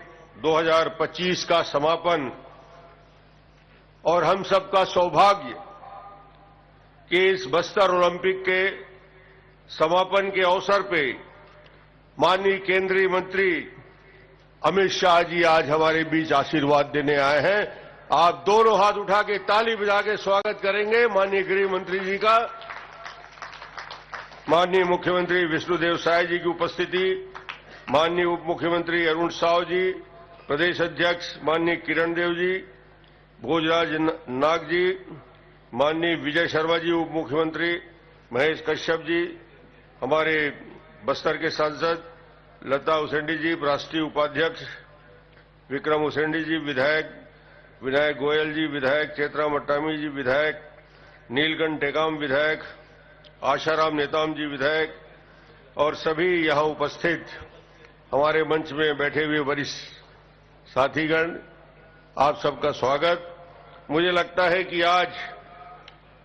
2025 का समापन और हम सबका सौभाग्य कि इस बस्तर ओलंपिक के समापन के अवसर पे माननीय केंद्रीय मंत्री अमित शाह जी आज हमारे बीच आशीर्वाद देने आए हैं। आप दोनों हाथ उठा के ताली बजा के स्वागत करेंगे माननीय गृह मंत्री जी का। माननीय मुख्यमंत्री विष्णुदेव साय जी की उपस्थिति, माननीय उप मुख्यमंत्री अरुण साव जी, प्रदेश अध्यक्ष माननीय किरण देव जी, भोजराज नाग जी, माननीय विजय शर्मा जी उप मुख्यमंत्री, महेश कश्यप जी, हमारे बस्तर के सांसद लता उसेंडी जी, राष्ट्रीय उपाध्यक्ष विक्रम उसेंडी जी, विधायक विनायक गोयल जी, विधायक चेतरा मट्टामी जी, विधायक नीलकंठ टेकाम, विधायक आशाराम नेताम जी, विधायक और सभी यहां उपस्थित हमारे मंच में बैठे हुए वरिष्ठ साथीगण, आप सबका स्वागत। मुझे लगता है कि आज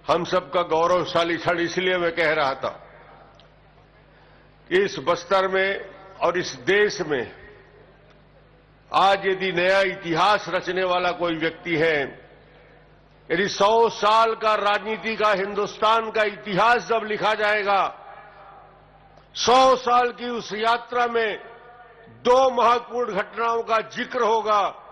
हम सबका गौरवशाली क्षण इसलिए मैं कह रहा था कि इस बस्तर में और इस देश में आज यदि नया इतिहास रचने वाला कोई व्यक्ति है, यदि 100 साल का राजनीति का हिंदुस्तान का इतिहास जब लिखा जाएगा, 100 साल की उस यात्रा में 2 महत्वपूर्ण घटनाओं का जिक्र होगा।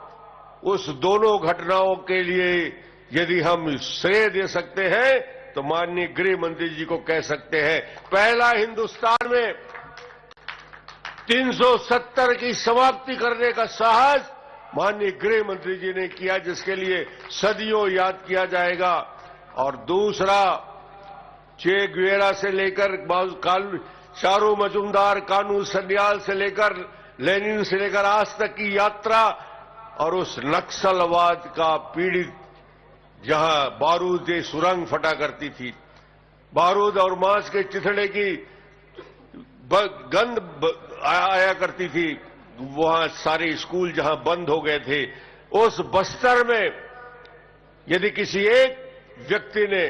उस दोनों घटनाओं के लिए यदि हम श्रेय दे सकते हैं तो माननीय गृह मंत्री जी को कह सकते हैं। पहला, हिंदुस्तान में 370 की समाप्ति करने का साहस माननीय गृह मंत्री जी ने किया, जिसके लिए सदियों याद किया जाएगा। और दूसरा, चे गुवेरा से लेकर चारू मजुमदार, कानू सन्याल से लेकर लेनिन से लेकर आज तक की यात्रा और उस नक्सलवाद का पीड़ित जहां बारूद की सुरंग फटा करती थी, बारूद और मांस के चिथड़े की गंध आया करती थी, वहां सारे स्कूल जहां बंद हो गए थे, उस बस्तर में यदि किसी एक व्यक्ति ने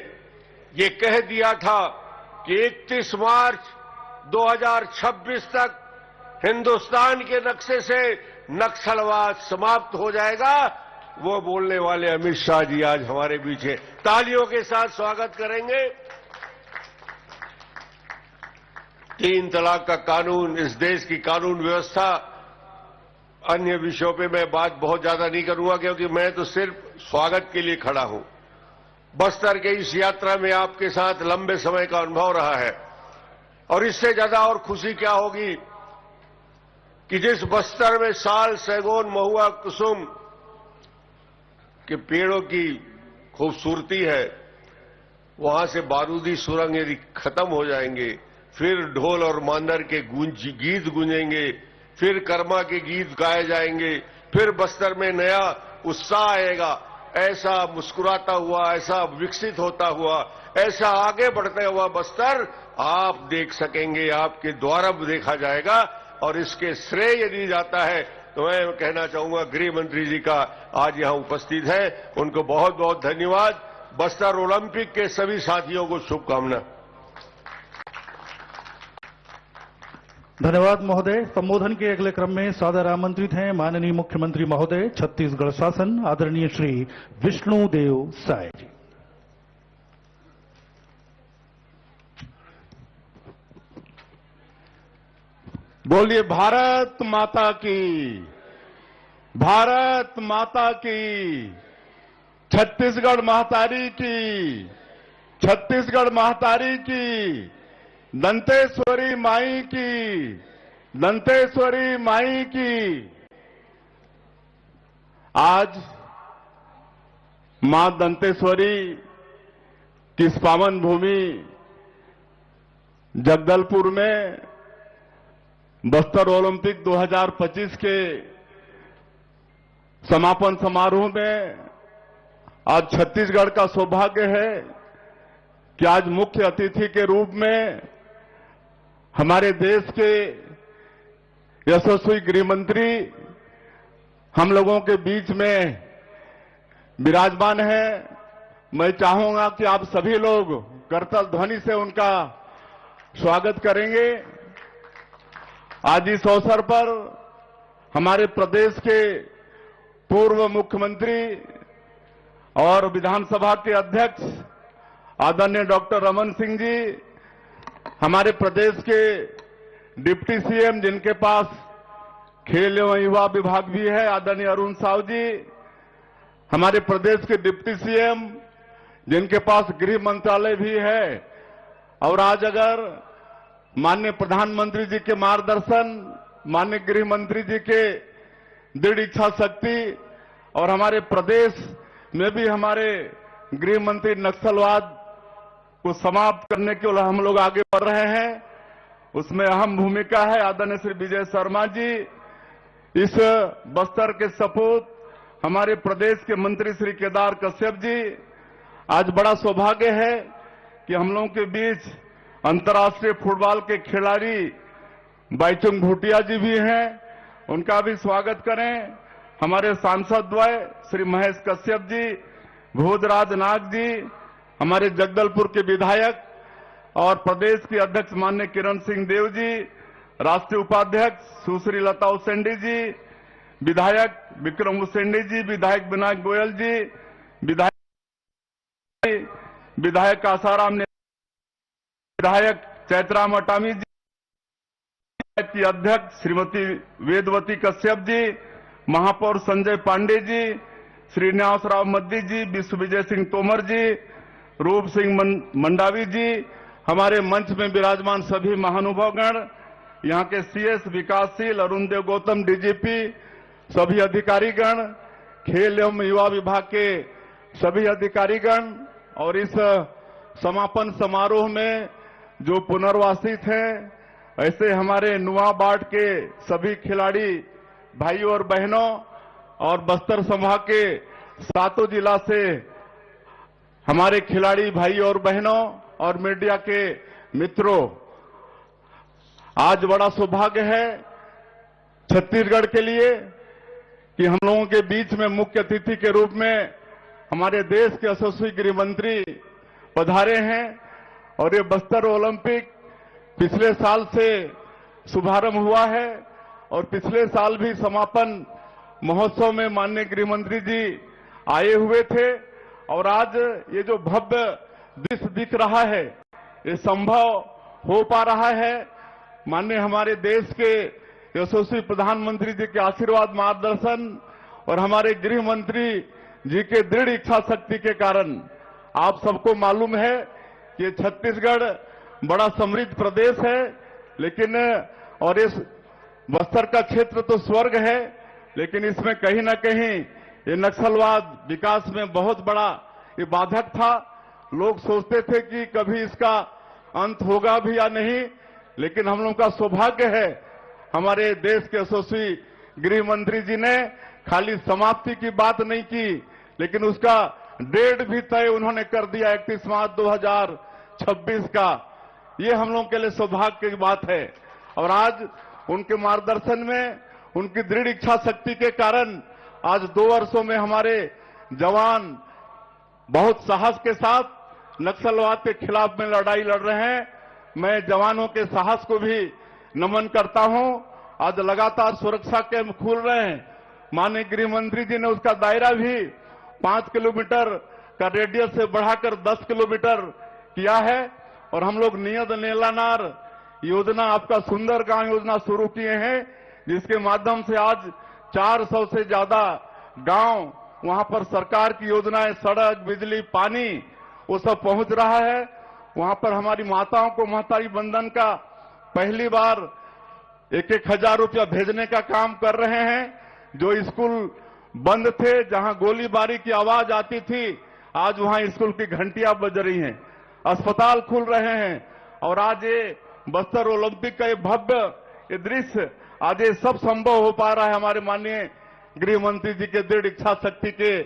ये कह दिया था कि 31 मार्च 2026 तक हिंदुस्तान के नक्शे से नक्सलवाद समाप्त हो जाएगा, वो बोलने वाले अमित शाह जी आज हमारे बीच हैं। तालियों के साथ स्वागत करेंगे। 3 तलाक का कानून, इस देश की कानून व्यवस्था, अन्य विषयों पे मैं बात बहुत ज्यादा नहीं करूंगा क्योंकि मैं तो सिर्फ स्वागत के लिए खड़ा हूं। बस्तर के इस यात्रा में आपके साथ लंबे समय का अनुभव रहा है और इससे ज्यादा और खुशी क्या होगी कि जिस बस्तर में साल, सैगोन, महुआ, कुसुम के पेड़ों की खूबसूरती है, वहां से बारूदी सुरंग यदि खत्म हो जाएंगे, फिर ढोल और मांदर के गीत गूंजेंगे, फिर कर्मा के गीत गाए जाएंगे, फिर बस्तर में नया उत्साह आएगा। ऐसा मुस्कुराता हुआ, ऐसा विकसित होता हुआ, ऐसा आगे बढ़ता हुआ बस्तर आप देख सकेंगे, आपके द्वारा देखा जाएगा। और इसके श्रेय यदि जाता है तो मैं कहना चाहूंगा गृह मंत्री जी का आज यहां उपस्थित है, उनको बहुत बहुत धन्यवाद। बस्तर ओलंपिक के सभी साथियों को शुभकामना। धन्यवाद महोदय। संबोधन के अगले क्रम में सादर आमंत्रित हैं माननीय मुख्यमंत्री महोदय छत्तीसगढ़ शासन आदरणीय श्री विष्णुदेव साय जी। बोलिए भारत माता की, भारत माता की, छत्तीसगढ़ महतारी की, छत्तीसगढ़ महतारी की, दंतेश्वरी माई की, दंतेश्वरी माई की। आज मां दंतेश्वरी की इस पावन भूमि जगदलपुर में बस्तर ओलंपिक 2025 के समापन समारोह में आज छत्तीसगढ़ का सौभाग्य है कि आज मुख्य अतिथि के रूप में हमारे देश के यशस्वी गृह मंत्री हम लोगों के बीच में विराजमान है। मैं चाहूंगा कि आप सभी लोग करताल ध्वनि से उनका स्वागत करेंगे। आज इस अवसर पर हमारे प्रदेश के पूर्व मुख्यमंत्री और विधानसभा के अध्यक्ष आदरणीय डॉक्टर रमन सिंह जी, हमारे प्रदेश के डिप्टी सीएम जिनके पास खेल एवं युवा विभाग भी है आदरणीय अरुण साव जी, हमारे प्रदेश के डिप्टी सीएम जिनके पास गृह मंत्रालय भी है, और आज अगर माननीय प्रधानमंत्री जी के मार्गदर्शन, माननीय गृह मंत्री जी के दृढ़ इच्छा शक्ति और हमारे प्रदेश में भी हमारे गृह मंत्री नक्सलवाद को समाप्त करने के लिए हम लोग आगे बढ़ रहे हैं, उसमें अहम भूमिका है आदरणीय श्री विजय शर्मा जी। इस बस्तर के सपूत हमारे प्रदेश के मंत्री श्री केदार कश्यप जी। आज बड़ा सौभाग्य है कि हम लोगों के बीच अंतर्राष्ट्रीय फुटबॉल के खिलाड़ी बाईचुंग भूटिया जी भी हैं, उनका भी स्वागत करें। हमारे सांसद द्वय श्री महेश कश्यप जी, भोजराज नाग जी, हमारे जगदलपुर के विधायक और प्रदेश के अध्यक्ष माननीय किरण सिंह देव जी, राष्ट्रीय उपाध्यक्ष सुश्री लता उसेंडी जी, विधायक विक्रम उसेंडी जी, विधायक विनायक गोयल जी, विधायक आसाराम ने, विधायक चैतराम अटामी जी की अध्यक्ष श्रीमती वेदवती कश्यप जी, महापौर संजय पांडे जी, श्रीनिवास राव मद्दी जी, विश्व विजय सिंह तोमर जी, रूप सिंह मंडावी जी, हमारे मंच में विराजमान सभी महानुभावगण, यहाँ के सीएस विकासशील अरुण देव गौतम डीजीपी, सभी अधिकारीगण, खेल एवं युवा विभाग के सभी अधिकारीगण, और इस समापन समारोह में जो पुनर्वासित हैं, ऐसे हमारे नुआबाड के सभी खिलाड़ी भाइयों और बहनों, और बस्तर संभाग के 7 जिला से हमारे खिलाड़ी भाई और बहनों और मीडिया के मित्रों, आज बड़ा सौभाग्य है छत्तीसगढ़ के लिए कि हम लोगों के बीच में मुख्य अतिथि के रूप में हमारे देश के यशस्वी गृह मंत्री पधारे हैं। और ये बस्तर ओलंपिक पिछले साल से शुभारंभ हुआ है और पिछले साल भी समापन महोत्सव में माननीय गृह मंत्री जी आए हुए थे, और आज ये जो भव्य दृश्य दिख रहा है ये संभव हो पा रहा है माननीय हमारे देश के यशस्वी प्रधानमंत्री जी के आशीर्वाद, मार्गदर्शन और हमारे गृह मंत्री जी के दृढ़ इच्छा शक्ति के कारण आप सबको मालूम है कि छत्तीसगढ़ बड़ा समृद्ध प्रदेश है, लेकिन और इस बस्तर का क्षेत्र तो स्वर्ग है, लेकिन इसमें कहीं ना कहीं ये नक्सलवाद विकास में बहुत बड़ा ये बाधक था। लोग सोचते थे कि कभी इसका अंत होगा भी या नहीं, लेकिन हम लोगों का सौभाग्य है हमारे देश के यशस्वी गृह मंत्री जी ने खाली समाप्ति की बात नहीं की, लेकिन उसका डेट भी तय उन्होंने कर दिया 31 मार्च 2026 का। ये हम लोगों के लिए सौभाग्य की बात है। और आज उनके मार्गदर्शन में, उनकी दृढ़ इच्छा शक्ति के कारण आज 2 वर्षों में हमारे जवान बहुत साहस के साथ नक्सलवाद के खिलाफ में लड़ाई लड़ रहे हैं। मैं जवानों के साहस को भी नमन करता हूं। आज लगातार सुरक्षा कैंप खुल रहे हैं। माननीय गृह मंत्री जी ने उसका दायरा भी 5 किलोमीटर का रेडियस से बढ़ाकर 10 किलोमीटर किया है। और हम लोग नियत नेलानार योजना, आपका सुंदर गांव योजना शुरू किए हैं, जिसके माध्यम से आज 400 से ज्यादा गांव, वहां पर सरकार की योजनाएं, सड़क, बिजली, पानी, वो सब पहुंच रहा है। वहां पर हमारी माताओं को महतारी बंधन का पहली बार 1-1 हजार रुपया भेजने का काम कर रहे हैं। जो स्कूल बंद थे, जहां गोलीबारी की आवाज आती थी, आज वहां स्कूल की घंटियां बज रही हैं, अस्पताल खुल रहे हैं। और आज ये बस्तर ओलंपिक का ये भव्य ये दृश्य, आज ये सब संभव हो पा रहा है हमारे माननीय गृह मंत्री जी के दृढ़ इच्छा शक्ति के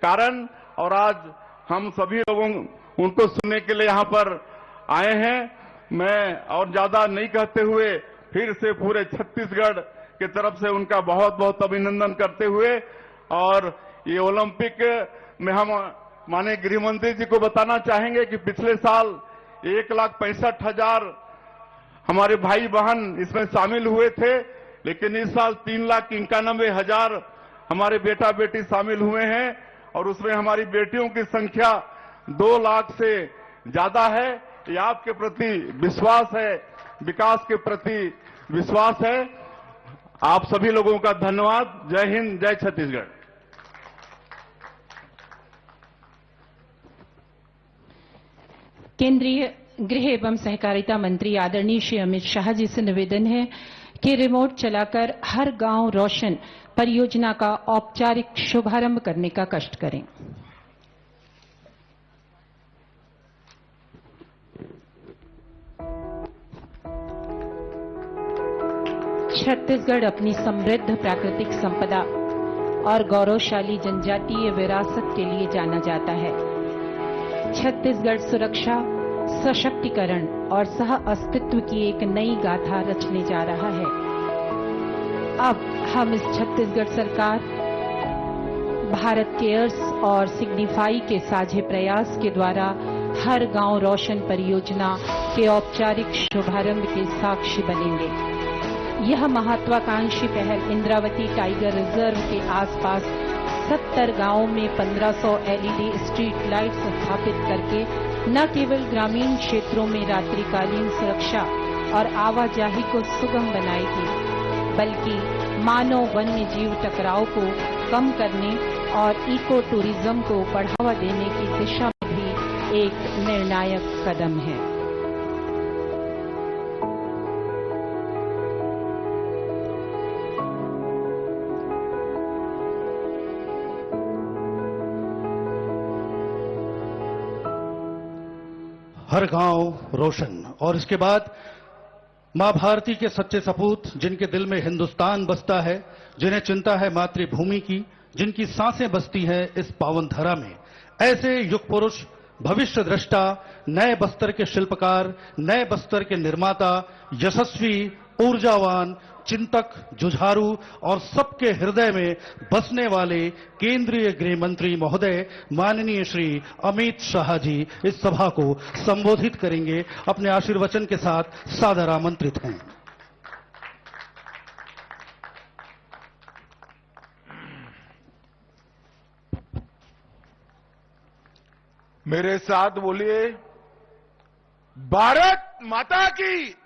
कारण। और आज हम सभी लोगों उनको सुनने के लिए यहां पर आए हैं। मैं और ज्यादा नहीं कहते हुए फिर से पूरे छत्तीसगढ़ की तरफ से उनका बहुत बहुत अभिनंदन करते हुए, और ये ओलंपिक में हम माननीय गृह मंत्री जी को बताना चाहेंगे कि पिछले साल 1,65,000 हमारे भाई बहन इसमें शामिल हुए थे, लेकिन इस साल 3,91,000 हमारे बेटा बेटी शामिल हुए हैं। और उसमें हमारी बेटियों की संख्या 2 लाख से ज्यादा है। ये आपके प्रति विश्वास है, विकास के प्रति विश्वास है। आप सभी लोगों का धन्यवाद। जय हिंद, जय छत्तीसगढ़। केंद्रीय गृह एवं सहकारिता मंत्री आदरणीय श्री अमित शाह जी से निवेदन है कि रिमोट चलाकर हर गांव रोशन परियोजना का औपचारिक शुभारंभ करने का कष्ट करें। छत्तीसगढ़ अपनी समृद्ध प्राकृतिक संपदा और गौरवशाली जनजातीय विरासत के लिए जाना जाता है। छत्तीसगढ़ सुरक्षा, सशक्तिकरण और सह अस्तित्व की एक नई गाथा रचने जा रहा है। अब हम इस छत्तीसगढ़ सरकार, भारत केयर्स और सिग्निफाई के साझे प्रयास के द्वारा हर गांव रोशन परियोजना के औपचारिक शुभारंभ के साक्षी बनेंगे। यह महत्वाकांक्षी पहल इंद्रावती टाइगर रिजर्व के आसपास 70 गांवों में 1500 एलईडी स्ट्रीट लाइट्स स्थापित करके न केवल ग्रामीण क्षेत्रों में रात्रिकालीन सुरक्षा और आवाजाही को सुगम बनाएगी, बल्कि मानव वन्य जीव टकराव को कम करने और इको टूरिज्म को बढ़ावा देने की दिशा में भी एक निर्णायक कदम है। हर गांव रोशन। और इसके बाद मां भारती के सच्चे सपूत, जिनके दिल में हिंदुस्तान बसता है, जिन्हें चिंता है मातृभूमि की, जिनकी सांसें बसती हैं इस पावन धरा में, ऐसे युग पुरुष, भविष्य दृष्टा, नए बस्तर के शिल्पकार, नए बस्तर के निर्माता, यशस्वी, ऊर्जावान, चिंतक, जुझारू और सबके हृदय में बसने वाले केंद्रीय गृह मंत्री महोदय माननीय श्री अमित शाह जी इस सभा को संबोधित करेंगे। अपने आशीर्वचन के साथ सादर आमंत्रित हैं। मेरे साथ बोलिए, भारत माता की,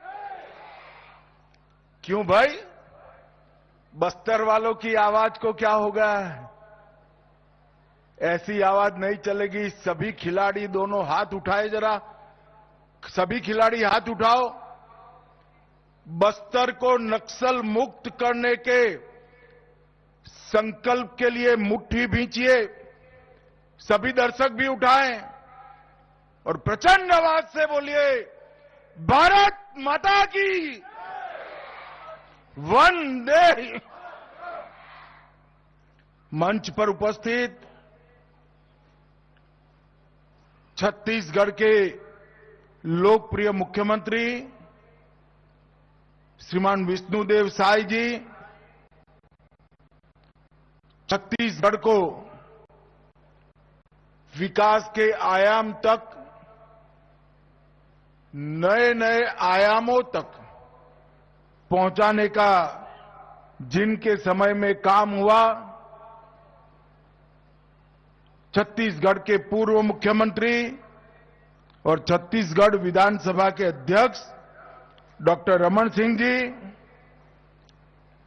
क्यों भाई, बस्तर वालों की आवाज को क्या होगा? ऐसी आवाज नहीं चलेगी। सभी खिलाड़ी दोनों हाथ उठाए जरा, सभी खिलाड़ी हाथ उठाओ। बस्तर को नक्सल मुक्त करने के संकल्प के लिए मुट्ठी भींचिए। सभी दर्शक भी उठाएं और प्रचंड आवाज से बोलिए, भारत माता की वंदे। मंच पर उपस्थित छत्तीसगढ़ के लोकप्रिय मुख्यमंत्री श्रीमान विष्णुदेव साय जी छत्तीसगढ़ को विकास के आयाम तक, नए नए आयामों तक पहुंचाने का जिनके समय में काम हुआ, छत्तीसगढ़ के पूर्व मुख्यमंत्री और छत्तीसगढ़ विधानसभा के अध्यक्ष डॉक्टर रमन सिंह जी,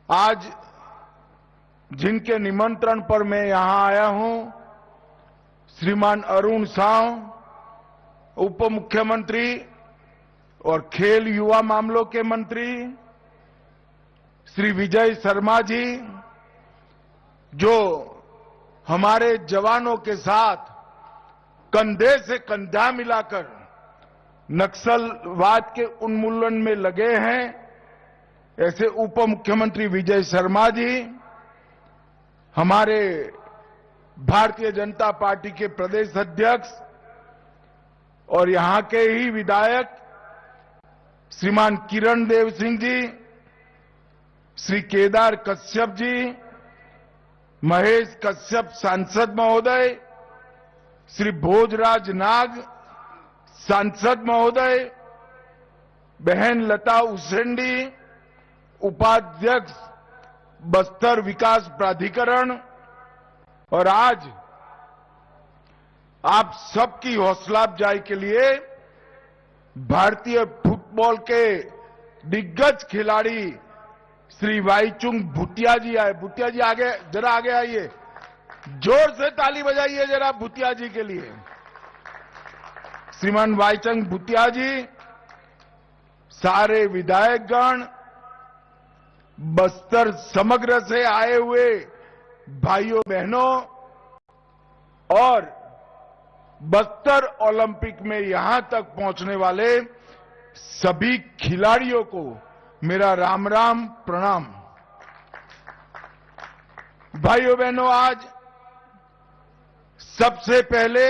आज जिनके निमंत्रण पर मैं यहां आया हूं, श्रीमान अरुण साव, उप मुख्यमंत्री और खेल युवा मामलों के मंत्री, श्री विजय शर्मा जी, जो हमारे जवानों के साथ कंधे से कंधा मिलाकर नक्सलवाद के उन्मूलन में लगे हैं, ऐसे उप मुख्यमंत्री विजय शर्मा जी, हमारे भारतीय जनता पार्टी के प्रदेश अध्यक्ष और यहां के ही विधायक श्रीमान किरण देव सिंह जी, श्री केदार कश्यप जी, महेश कश्यप सांसद महोदय, श्री भोजराज नाग सांसद महोदय, बहन लता उसेंडी, उपाध्यक्ष बस्तर विकास प्राधिकरण, और आज आप सबकी हौसला अफजाई के लिए भारतीय फुटबॉल के दिग्गज खिलाड़ी श्री वाईचुंग भूटिया जी आए। भूटिया जी आगे, जरा आगे आइए, जोर से ताली बजाइए जरा भूटिया जी के लिए। श्रीमान वाईचुंग भूटिया जी, सारे विधायकगण, बस्तर समग्र से आए हुए भाइयों बहनों और बस्तर ओलंपिक में यहां तक पहुंचने वाले सभी खिलाड़ियों को मेरा राम राम प्रणाम। भाइयों बहनों, आज सबसे पहले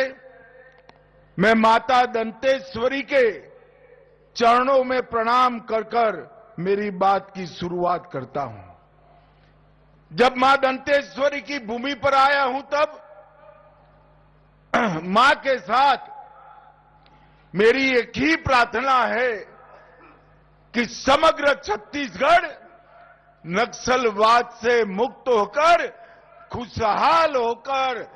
मैं माता दंतेश्वरी के चरणों में प्रणाम कर कर मेरी बात की शुरुआत करता हूं। जब मां दंतेश्वरी की भूमि पर आया हूं तब मां के साथ मेरी एक ही प्रार्थना है कि समग्र छत्तीसगढ़ नक्सलवाद से मुक्त होकर, खुशहाल होकर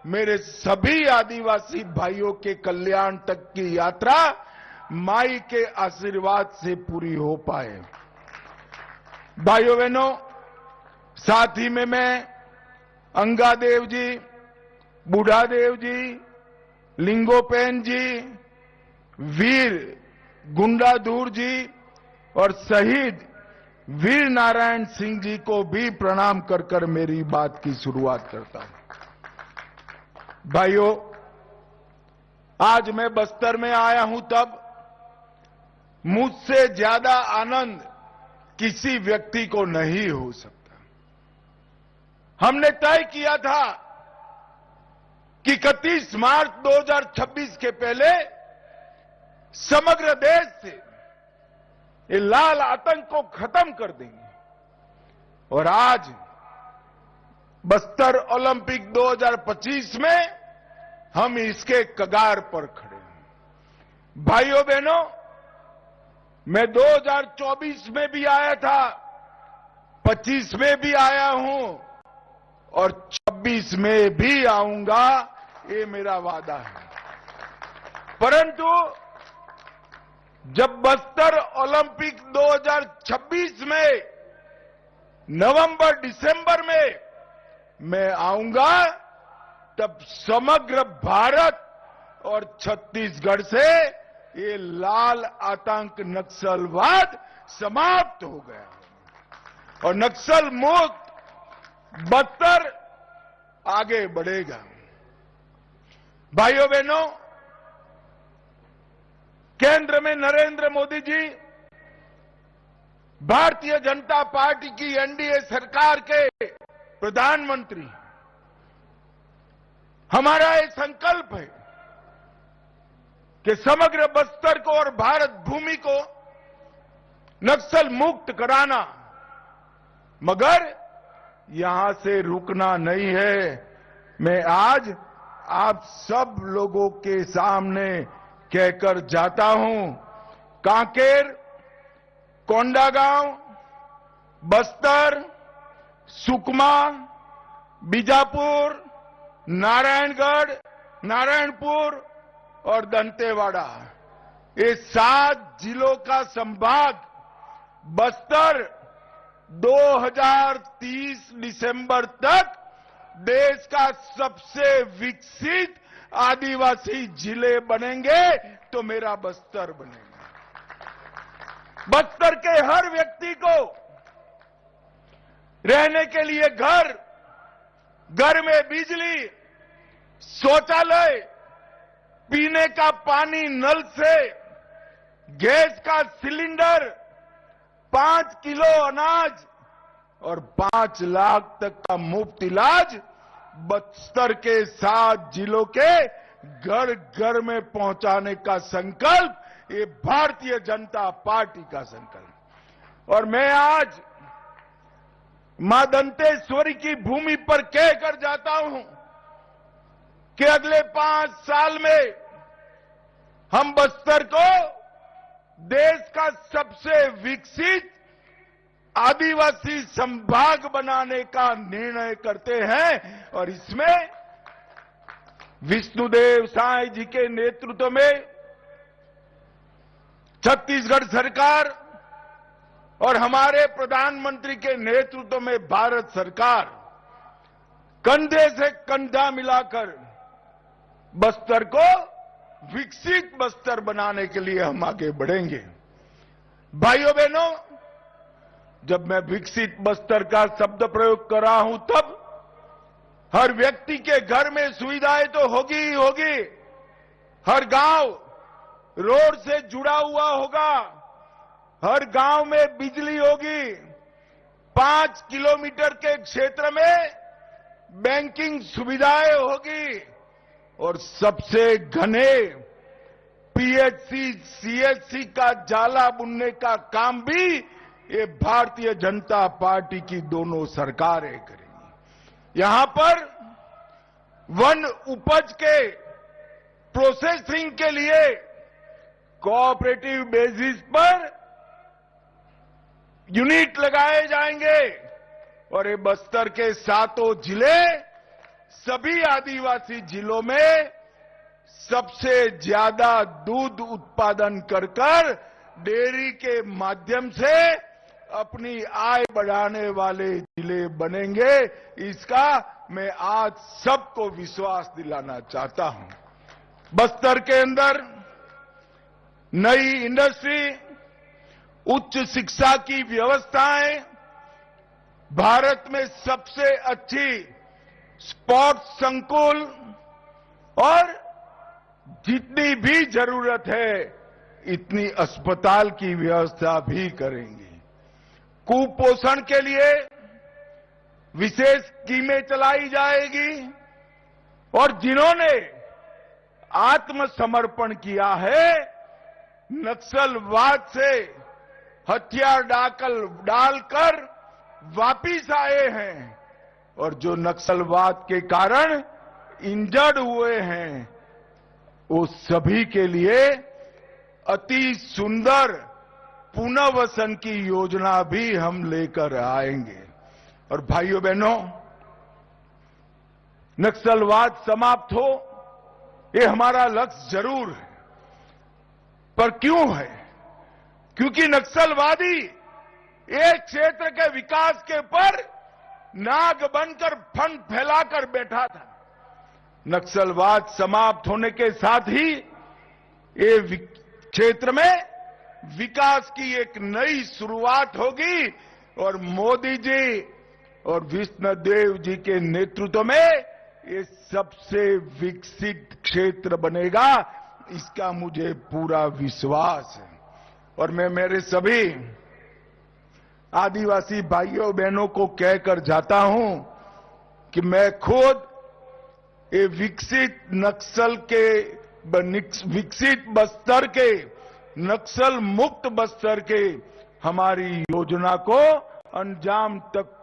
मेरे सभी आदिवासी भाइयों के कल्याण तक की यात्रा माई के आशीर्वाद से पूरी हो पाए। भाइयों बहनों, साथ ही में मैं अंगादेव जी, बूढ़ादेव जी, लिंगोपेन जी, वीर गुंडाधुर जी और शहीद वीर नारायण सिंह जी को भी प्रणाम कर कर मेरी बात की शुरुआत करता हूं। भाइयों, आज मैं बस्तर में आया हूं तब मुझसे ज्यादा आनंद किसी व्यक्ति को नहीं हो सकता। हमने तय किया था कि 31 मार्च 2026 के पहले समग्र देश से ये लाल आतंक को खत्म कर देंगे, और आज बस्तर ओलंपिक 2025 में हम इसके कगार पर खड़े हैं। भाइयों बहनों, मैं 2024 में भी आया था, 25 में भी आया हूं और 26 में भी आऊंगा, ये मेरा वादा है। परंतु जब बस्तर ओलंपिक 2026 में नवंबर दिसंबर में मैं आऊंगा, तब समग्र भारत और छत्तीसगढ़ से ये लाल आतंक नक्सलवाद समाप्त हो गया और नक्सल मुक्त बस्तर आगे बढ़ेगा। भाइयों बहनों, केंद्र में नरेंद्र मोदी जी भारतीय जनता पार्टी की एनडीए सरकार के प्रधानमंत्री। हमारा ये संकल्प है कि समग्र बस्तर को और भारत भूमि को नक्सल मुक्त कराना, मगर यहां से रुकना नहीं है। मैं आज आप सब लोगों के सामने कहकर जाता हूं, कांकेर, कोंडागांव, बस्तर, सुकमा, बीजापुर, नारायणगढ़, नारायणपुर और दंतेवाड़ा, ये 7 जिलों का संभाग बस्तर 2030 दिसंबर तक देश का सबसे विकसित आदिवासी जिले बनेंगे, तो मेरा बस्तर बनेगा। बस्तर के हर व्यक्ति को रहने के लिए घर, घर में बिजली, शौचालय, पीने का पानी नल से, गैस का सिलेंडर, 5 किलो अनाज और 5 लाख तक का मुफ्त इलाज बस्तर के 7 जिलों के घर घर में पहुंचाने का संकल्प, ये भारतीय जनता पार्टी का संकल्प। और मैं आज मां दंतेश्वरी की भूमि पर कहकर जाता हूं कि अगले 5 साल में हम बस्तर को देश का सबसे विकसित आदिवासी संभाग बनाने का निर्णय करते हैं। और इसमें विष्णुदेव साय जी के नेतृत्व में छत्तीसगढ़ सरकार और हमारे प्रधानमंत्री के नेतृत्व में भारत सरकार कंधे से कंधा मिलाकर बस्तर को विकसित बस्तर बनाने के लिए हम आगे बढ़ेंगे। भाइयों बहनों, जब मैं विकसित बस्तर का शब्द प्रयोग कर रहा हूं, तब हर व्यक्ति के घर में सुविधाएं तो होगी ही होगी। हर गांव रोड से जुड़ा हुआ होगा, हर गांव में बिजली होगी, 5 किलोमीटर के क्षेत्र में बैंकिंग सुविधाएं होगी और सबसे घने पीएचसी, सीएचसी का जाला बुनने का काम भी ये भारतीय जनता पार्टी की दोनों सरकारें करेंगी। यहां पर वन उपज के प्रोसेसिंग के लिए कोऑपरेटिव बेसिस पर यूनिट लगाए जाएंगे और ये बस्तर के 7 जिले सभी आदिवासी जिलों में सबसे ज्यादा दूध उत्पादन कर डेयरी के माध्यम से अपनी आय बढ़ाने वाले जिले बनेंगे। इसका मैं आज सबको विश्वास दिलाना चाहता हूं। बस्तर के अंदर नई इंडस्ट्री, उच्च शिक्षा की व्यवस्थाएं, भारत में सबसे अच्छी स्पोर्ट्स संकुल और जितनी भी जरूरत है इतनी अस्पताल की व्यवस्था भी करेंगे। कुपोषण के लिए विशेष स्कीमें चलाई जाएगी और जिन्होंने आत्मसमर्पण किया है, नक्सलवाद से हथियार डालकर वापिस आए हैं और जो नक्सलवाद के कारण इंजर्ड हुए हैं, वो सभी के लिए अति सुंदर पुनर्वसन की योजना भी हम लेकर आएंगे। और भाइयों बहनों, नक्सलवाद समाप्त हो, ये हमारा लक्ष्य जरूर है, पर क्यों है? क्योंकि नक्सलवादी एक क्षेत्र के विकास के ऊपर नाग बनकर फंड फैलाकर बैठा था। नक्सलवाद समाप्त होने के साथ ही ये क्षेत्र में विकास की एक नई शुरुआत होगी और मोदी जी और विष्णुदेव जी के नेतृत्व में ये सबसे विकसित क्षेत्र बनेगा, इसका मुझे पूरा विश्वास है। और मैं मेरे सभी आदिवासी भाइयों बहनों को कहकर जाता हूं कि मैं खुद ये विकसित बस्तर के, नक्सल मुक्त बस्तर के हमारी योजना को अंजाम तक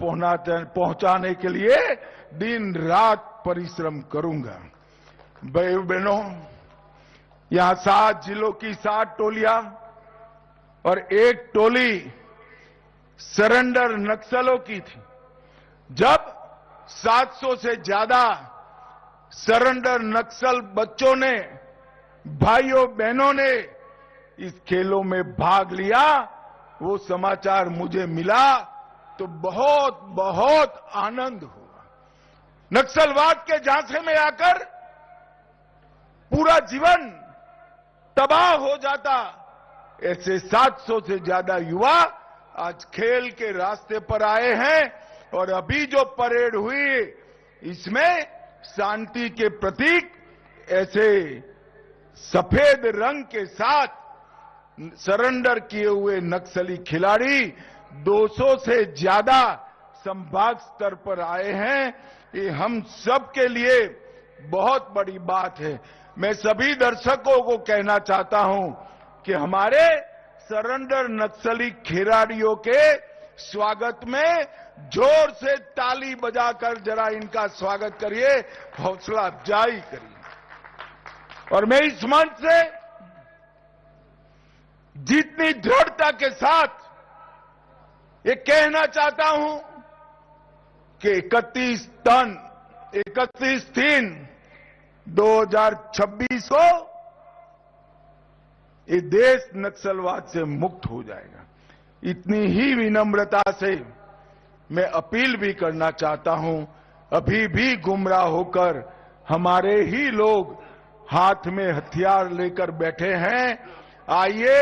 पहुंचाने के लिए दिन रात परिश्रम करूंगा। भाइयों बहनों, यहां 7 जिलों की 7 टोलियां और 1 टोली सरेंडर नक्सलों की थी। जब 700 से ज्यादा सरेंडर नक्सल बच्चों ने, भाइयों बहनों ने इस खेलों में भाग लिया, वो समाचार मुझे मिला तो बहुत बहुत आनंद हुआ। नक्सलवाद के झांसे में आकर पूरा जीवन तबाह हो जाता, ऐसे 700 से ज्यादा युवा आज खेल के रास्ते पर आए हैं। और अभी जो परेड हुई इसमें शांति के प्रतीक ऐसे सफेद रंग के साथ सरेंडर किए हुए नक्सली खिलाड़ी 200 से ज्यादा संभाग स्तर पर आए हैं। ये हम सब के लिए बहुत बड़ी बात है। मैं सभी दर्शकों को कहना चाहता हूं कि हमारे सरेंडर नक्सली खिलाड़ियों के स्वागत में जोर से ताली बजाकर जरा इनका स्वागत करिए, हौसला अफजाई करिए। और मैं इस मंच से जितनी दृढ़ता के साथ ये कहना चाहता हूं कि 31/3/2026 को ये देश नक्सलवाद से मुक्त हो जाएगा। इतनी ही विनम्रता से मैं अपील भी करना चाहता हूं, अभी भी गुमराह होकर हमारे ही लोग हाथ में हथियार लेकर बैठे हैं। आइए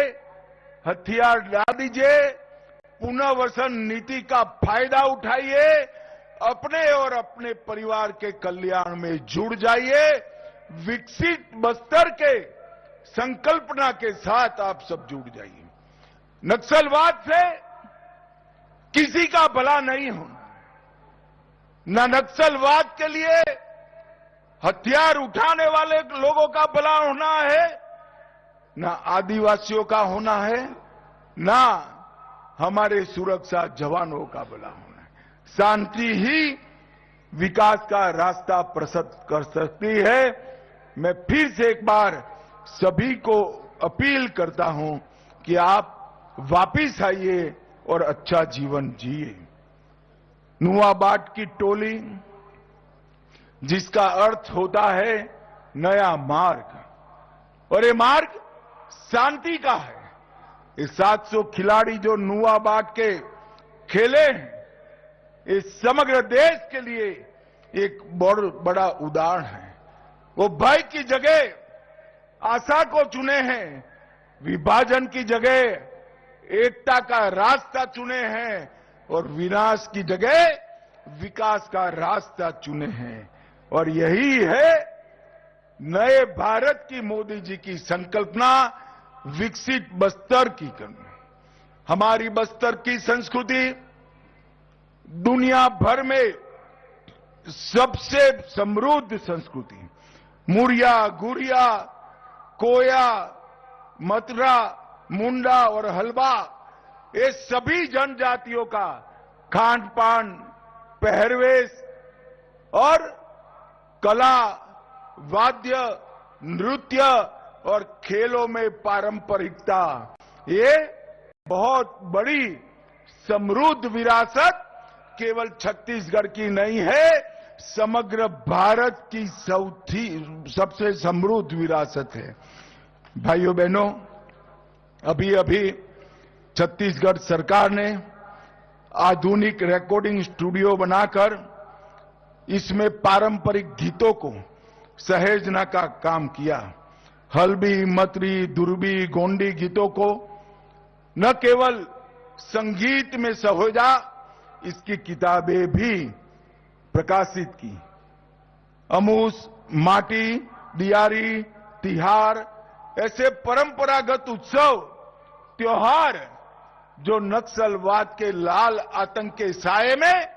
हथियार ला दीजिए, पुनर्वसन नीति का फायदा उठाइए, अपने और अपने परिवार के कल्याण में जुड़ जाइए। विकसित बस्तर के संकल्पना के साथ आप सब जुड़ जाइए। नक्सलवाद से किसी का भला नहीं होना, न नक्सलवाद के लिए हथियार उठाने वाले लोगों का भला होना है, न आदिवासियों का होना है, न हमारे सुरक्षा जवानों का भला होना है। शांति ही विकास का रास्ता प्रशस्त कर सकती है। मैं फिर से एक बार सभी को अपील करता हूं कि आप वापिस आइए और अच्छा जीवन जिए। नुआबाट की टोली, जिसका अर्थ होता है नया मार्ग, और ये मार्ग शांति का है। ये 700 खिलाड़ी जो नुआबाट के खेले हैं, ये समग्र देश के लिए एक बहुत बड़ा उदाहरण है। वो भय की जगह आशा को चुने हैं, विभाजन की जगह एकता का रास्ता चुने हैं, और विनाश की जगह विकास का रास्ता चुने हैं। और यही है नए भारत की मोदी जी की संकल्पना, विकसित बस्तर की करना। हमारी बस्तर की संस्कृति दुनिया भर में सबसे समृद्ध संस्कृति, मुरिया, गुड़िया, कोया, मतरा, मुंडा और हलवा, ये सभी जनजातियों का खान पान, पहरवेश और कला, वाद्य, नृत्य और खेलों में पारंपरिकता, ये बहुत बड़ी समृद्ध विरासत केवल छत्तीसगढ़ की नहीं है, समग्र भारत की सबसे समृद्ध विरासत है। भाइयों बहनों, अभी अभी छत्तीसगढ़ सरकार ने आधुनिक रिकॉर्डिंग स्टूडियो बनाकर इसमें पारंपरिक गीतों को सहेजना का काम किया। हल्बी, मतरी, दुर्बी, गोंडी गीतों को न केवल संगीत में सहेजा, इसकी किताबें भी प्रकाशित की। अमूस, माटी, दियारी, तिहार ऐसे परंपरागत उत्सव, त्योहार जो नक्सलवाद के लाल आतंक के साए में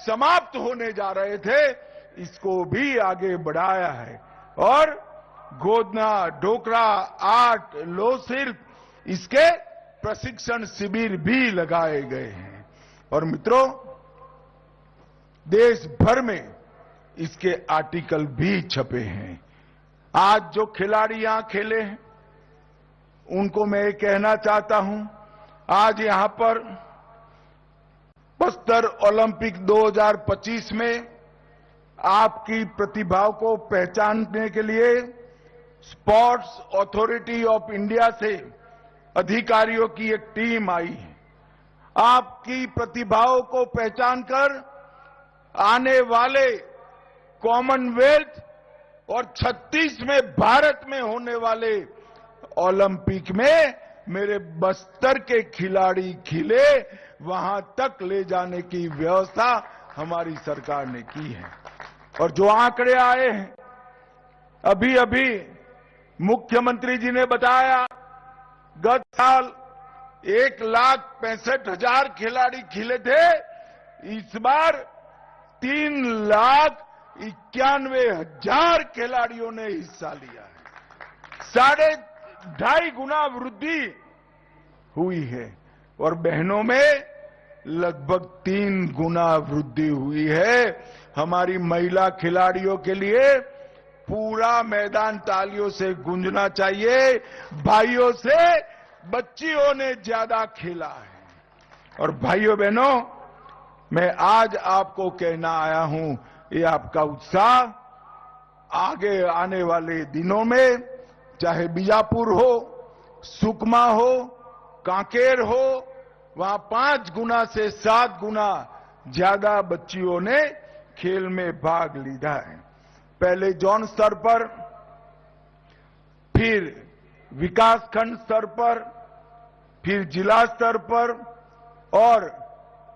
समाप्त होने जा रहे थे, इसको भी आगे बढ़ाया है। और गोदना, ढोकरा, आर्ट, लोकशिल्प, इसके प्रशिक्षण शिविर भी लगाए गए हैं। और मित्रों, देश भर में इसके आर्टिकल भी छपे हैं। आज जो खिलाड़ी यहां खेले हैं, उनको मैं ये कहना चाहता हूं, आज यहां पर बस्तर ओलंपिक 2025 में आपकी प्रतिभा को पहचानने के लिए स्पोर्ट्स अथॉरिटी ऑफ इंडिया से अधिकारियों की एक टीम आई है। आपकी प्रतिभाओं को पहचानकर आने वाले कॉमनवेल्थ और 36 में भारत में होने वाले ओलंपिक में मेरे बस्तर के खिलाड़ी खिले, वहां तक ले जाने की व्यवस्था हमारी सरकार ने की है। और जो आंकड़े आए हैं, अभी अभी मुख्यमंत्री जी ने बताया, गत साल 1,65,000 खिलाड़ी खिले थे, इस बार 3,91,000 खिलाड़ियों ने हिस्सा लिया है। 2.5 गुना वृद्धि हुई है। और बहनों में लगभग 3 गुना वृद्धि हुई है। हमारी महिला खिलाड़ियों के लिए पूरा मैदान तालियों से गूंजना चाहिए। भाइयों से बच्चियों ने ज्यादा खेला है। और भाइयों बहनों, मैं आज आपको कहना आया हूं, ये आपका उत्साह आगे आने वाले दिनों में, चाहे बीजापुर हो, सुकमा हो, कांकेर हो, वहां 5 गुना से 7 गुना ज्यादा बच्चियों ने खेल में भाग लिया है। पहले जोन स्तर पर, फिर विकासखंड स्तर पर, फिर जिला स्तर पर और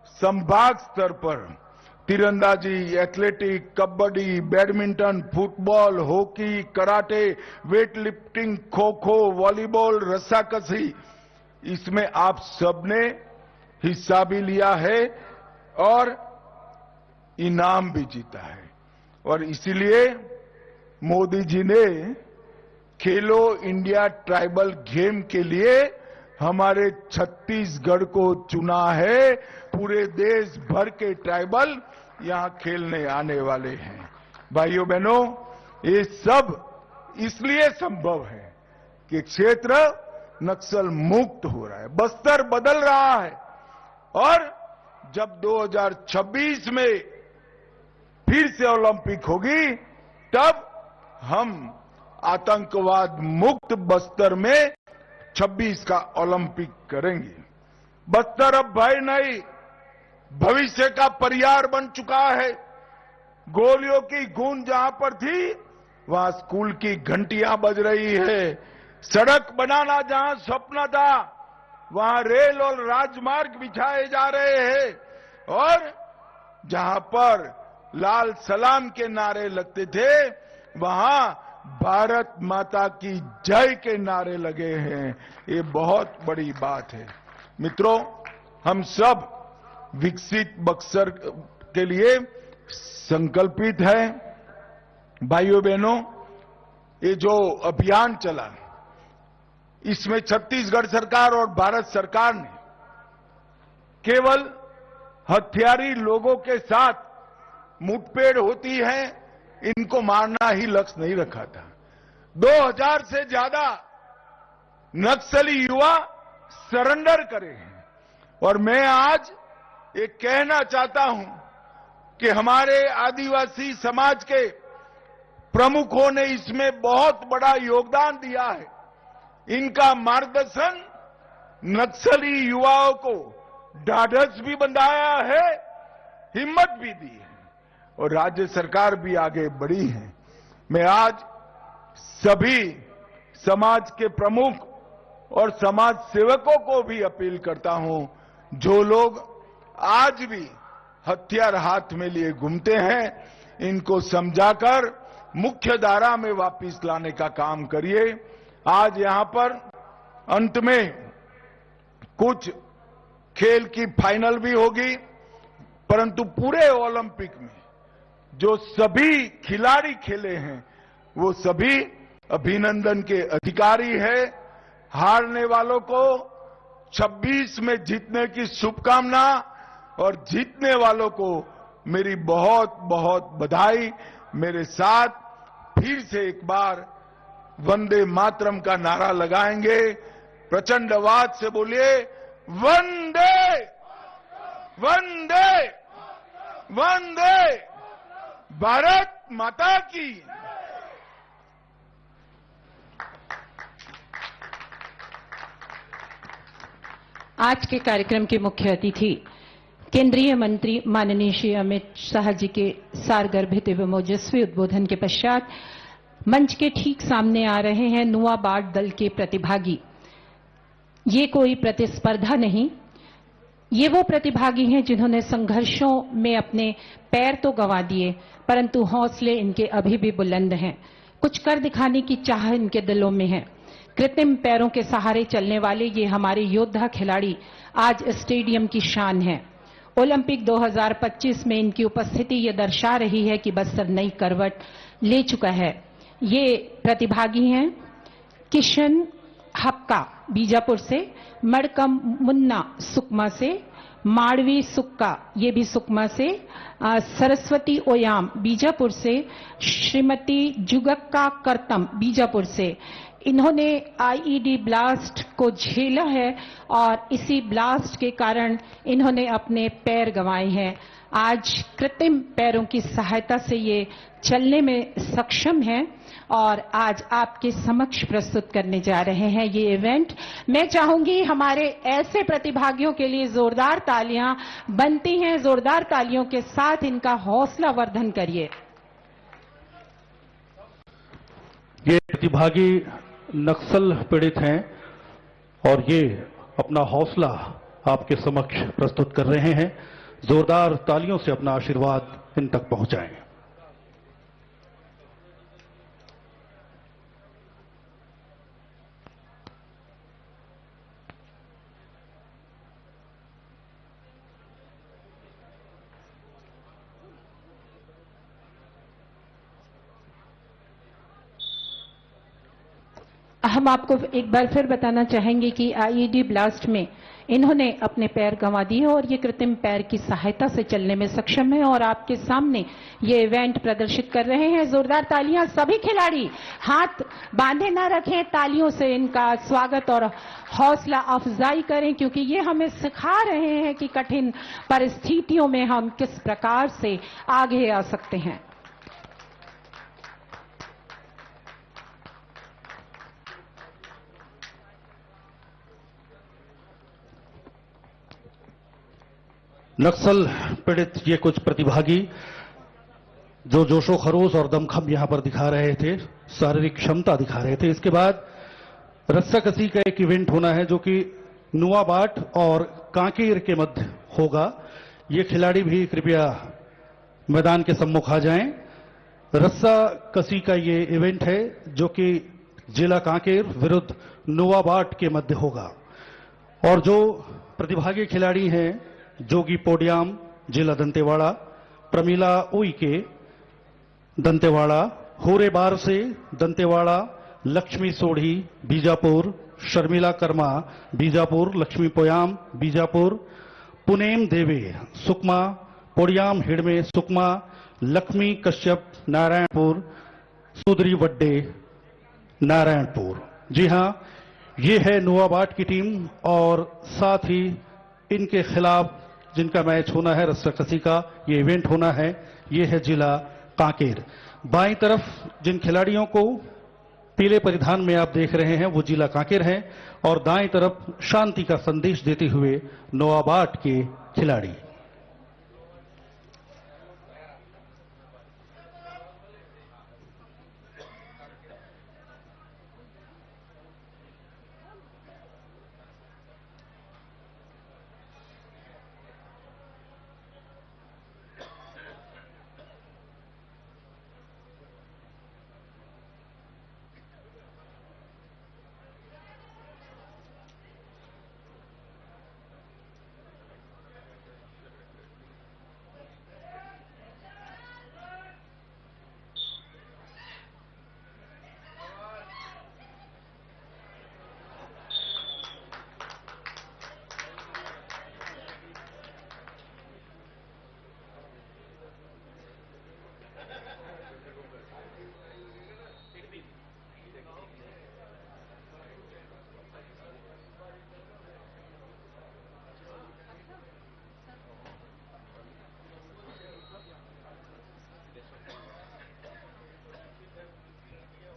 संभाग स्तर पर तीरंदाजी, athletic, kabaddi, badminton, football, hockey, karate, weight lifting, kho kho, volleyball, रस्साकशी, इसमें आप सबने हिस्सा भी लिया है और इनाम भी जीता है। और इसीलिए मोदी जी ने खेलो इंडिया ट्राइबल गेम के लिए हमारे छत्तीसगढ़ को चुना है। पूरे देश भर के ट्राइबल यहां खेलने आने वाले हैं। भाइयों बहनों, ये सब इसलिए संभव है कि क्षेत्र नक्सल मुक्त हो रहा है, बस्तर बदल रहा है। और जब 2026 में फिर से ओलंपिक होगी, तब हम आतंकवाद मुक्त बस्तर में 26 का ओलंपिक करेंगे। बस्तर अब भय नहीं, भविष्य का परियार बन चुका है। गोलियों की गूंज जहां पर थी, वहां स्कूल की घंटियां बज रही है। सड़क बनाना जहां सपना था, वहां रेल और राजमार्ग बिछाए जा रहे हैं। और जहां पर लाल सलाम के नारे लगते थे, वहां भारत माता की जय के नारे लगे हैं। ये बहुत बड़ी बात है। मित्रों, हम सब विकसित बक्सर के लिए संकल्पित हैं। भाइयों बहनों, ये जो अभियान चला, इसमें छत्तीसगढ़ सरकार और भारत सरकार ने केवल हथियारी लोगों के साथ मुठभेड़ होती है, इनको मारना ही लक्ष्य नहीं रखा था। 2000 से ज्यादा नक्सली युवा सरेंडर करे हैं। और मैं आज ये कहना चाहता हूं कि हमारे आदिवासी समाज के प्रमुखों ने इसमें बहुत बड़ा योगदान दिया है। इनका मार्गदर्शन नक्सली युवाओं को ढाढ़स भी बंधाया है, हिम्मत भी दी है और राज्य सरकार भी आगे बढ़ी है। मैं आज सभी समाज के प्रमुख और समाज सेवकों को भी अपील करता हूं, जो लोग आज भी हथियार हाथ में लिए घूमते हैं, इनको समझाकर मुख्य धारा में वापस लाने का काम करिए। आज यहां पर अंत में कुछ खेल की फाइनल भी होगी, परंतु पूरे ओलंपिक में जो सभी खिलाड़ी खेले हैं वो सभी अभिनंदन के अधिकारी हैं। हारने वालों को 26 में जीतने की शुभकामना और जीतने वालों को मेरी बहुत बहुत बधाई। मेरे साथ फिर से एक बार वंदे मातरम का नारा लगाएंगे। प्रचंड आवाज से बोलिए, वंदे वंदे वंदे भारत माता की। आज के कार्यक्रम के मुख्य अतिथि केंद्रीय मंत्री माननीय श्री अमित शाह जी के सारगर्भित एवं ओजस्वी उद्बोधन के पश्चात मंच के ठीक सामने आ रहे हैं नुआ बाट दल के प्रतिभागी। ये कोई प्रतिस्पर्धा नहीं, ये वो प्रतिभागी हैं जिन्होंने संघर्षों में अपने पैर तो गंवा दिए, परंतु हौसले इनके अभी भी बुलंद हैं। कुछ कर दिखाने की चाह इनके दिलों में है। कृत्रिम पैरों के सहारे चलने वाले ये हमारे योद्धा खिलाड़ी आज स्टेडियम की शान है। ओलंपिक 2025 में इनकी उपस्थिति ये दर्शा रही है कि बस्तर नई करवट ले चुका है। ये प्रतिभागी हैं किशन हक्का बीजापुर से, मड़कम मुन्ना सुकमा से, माड़वी सुक्का ये भी सुकमा से, सरस्वती ओयाम बीजापुर से, श्रीमती जुगक्का करतम बीजापुर से। इन्होंने आईईडी ब्लास्ट को झेला है और इसी ब्लास्ट के कारण इन्होंने अपने पैर गंवाए हैं। आज कृत्रिम पैरों की सहायता से ये चलने में सक्षम हैं और आज आपके समक्ष प्रस्तुत करने जा रहे हैं ये इवेंट। मैं चाहूंगी हमारे ऐसे प्रतिभागियों के लिए जोरदार तालियां बनती हैं। जोरदार तालियों के साथ इनका हौसला वर्धन करिए। ये प्रतिभागी नक्सल पीड़ित हैं और ये अपना हौसला आपके समक्ष प्रस्तुत कर रहे हैं। जोरदार तालियों से अपना आशीर्वाद इन तक पहुंचाएं। हम आपको एक बार फिर बताना चाहेंगे कि आईईडी ब्लास्ट में इन्होंने अपने पैर गंवा दिए और ये कृत्रिम पैर की सहायता से चलने में सक्षम है और आपके सामने ये इवेंट प्रदर्शित कर रहे हैं। जोरदार तालियां। सभी खिलाड़ी हाथ बांधे ना रखें, तालियों से इनका स्वागत और हौसला अफजाई करें, क्योंकि ये हमें सिखा रहे हैं कि कठिन परिस्थितियों में हम किस प्रकार से आगे आ सकते हैं। नक्सल पीड़ित ये कुछ प्रतिभागी जो जोशो खरोश और दमखम यहां पर दिखा रहे थे, शारीरिक क्षमता दिखा रहे थे। इसके बाद रस्साकसी का एक इवेंट होना है जो कि नुआबाट और कांकेर के मध्य होगा। ये खिलाड़ी भी कृपया मैदान के सम्मुख आ जाएं। रस्साकसी का ये इवेंट है जो कि जिला कांकेर विरुद्ध नुआबाट के मध्य होगा और जो प्रतिभागी खिलाड़ी हैं जोगी पोडियाम जिला दंतेवाड़ा, प्रमीला उइके दंतेवाड़ा, होरे बार से दंतेवाड़ा, लक्ष्मी सोढ़ी बीजापुर, शर्मिला कर्मा बीजापुर, लक्ष्मी पोयाम बीजापुर, पुनेम देवे सुकमा, पोडियाम हिडमे सुकमा, लक्ष्मी कश्यप नारायणपुर, सुदरी वड्डे नारायणपुर। जी हां, ये है नुआबाट की टीम और साथ ही इनके खिलाफ जिनका मैच होना है रस्साकसी का, ये इवेंट होना है, ये है जिला कांकेर। बाईं तरफ जिन खिलाड़ियों को पीले परिधान में आप देख रहे हैं वो जिला कांकेर है और दाएं तरफ शांति का संदेश देते हुए नोआबाट के खिलाड़ी।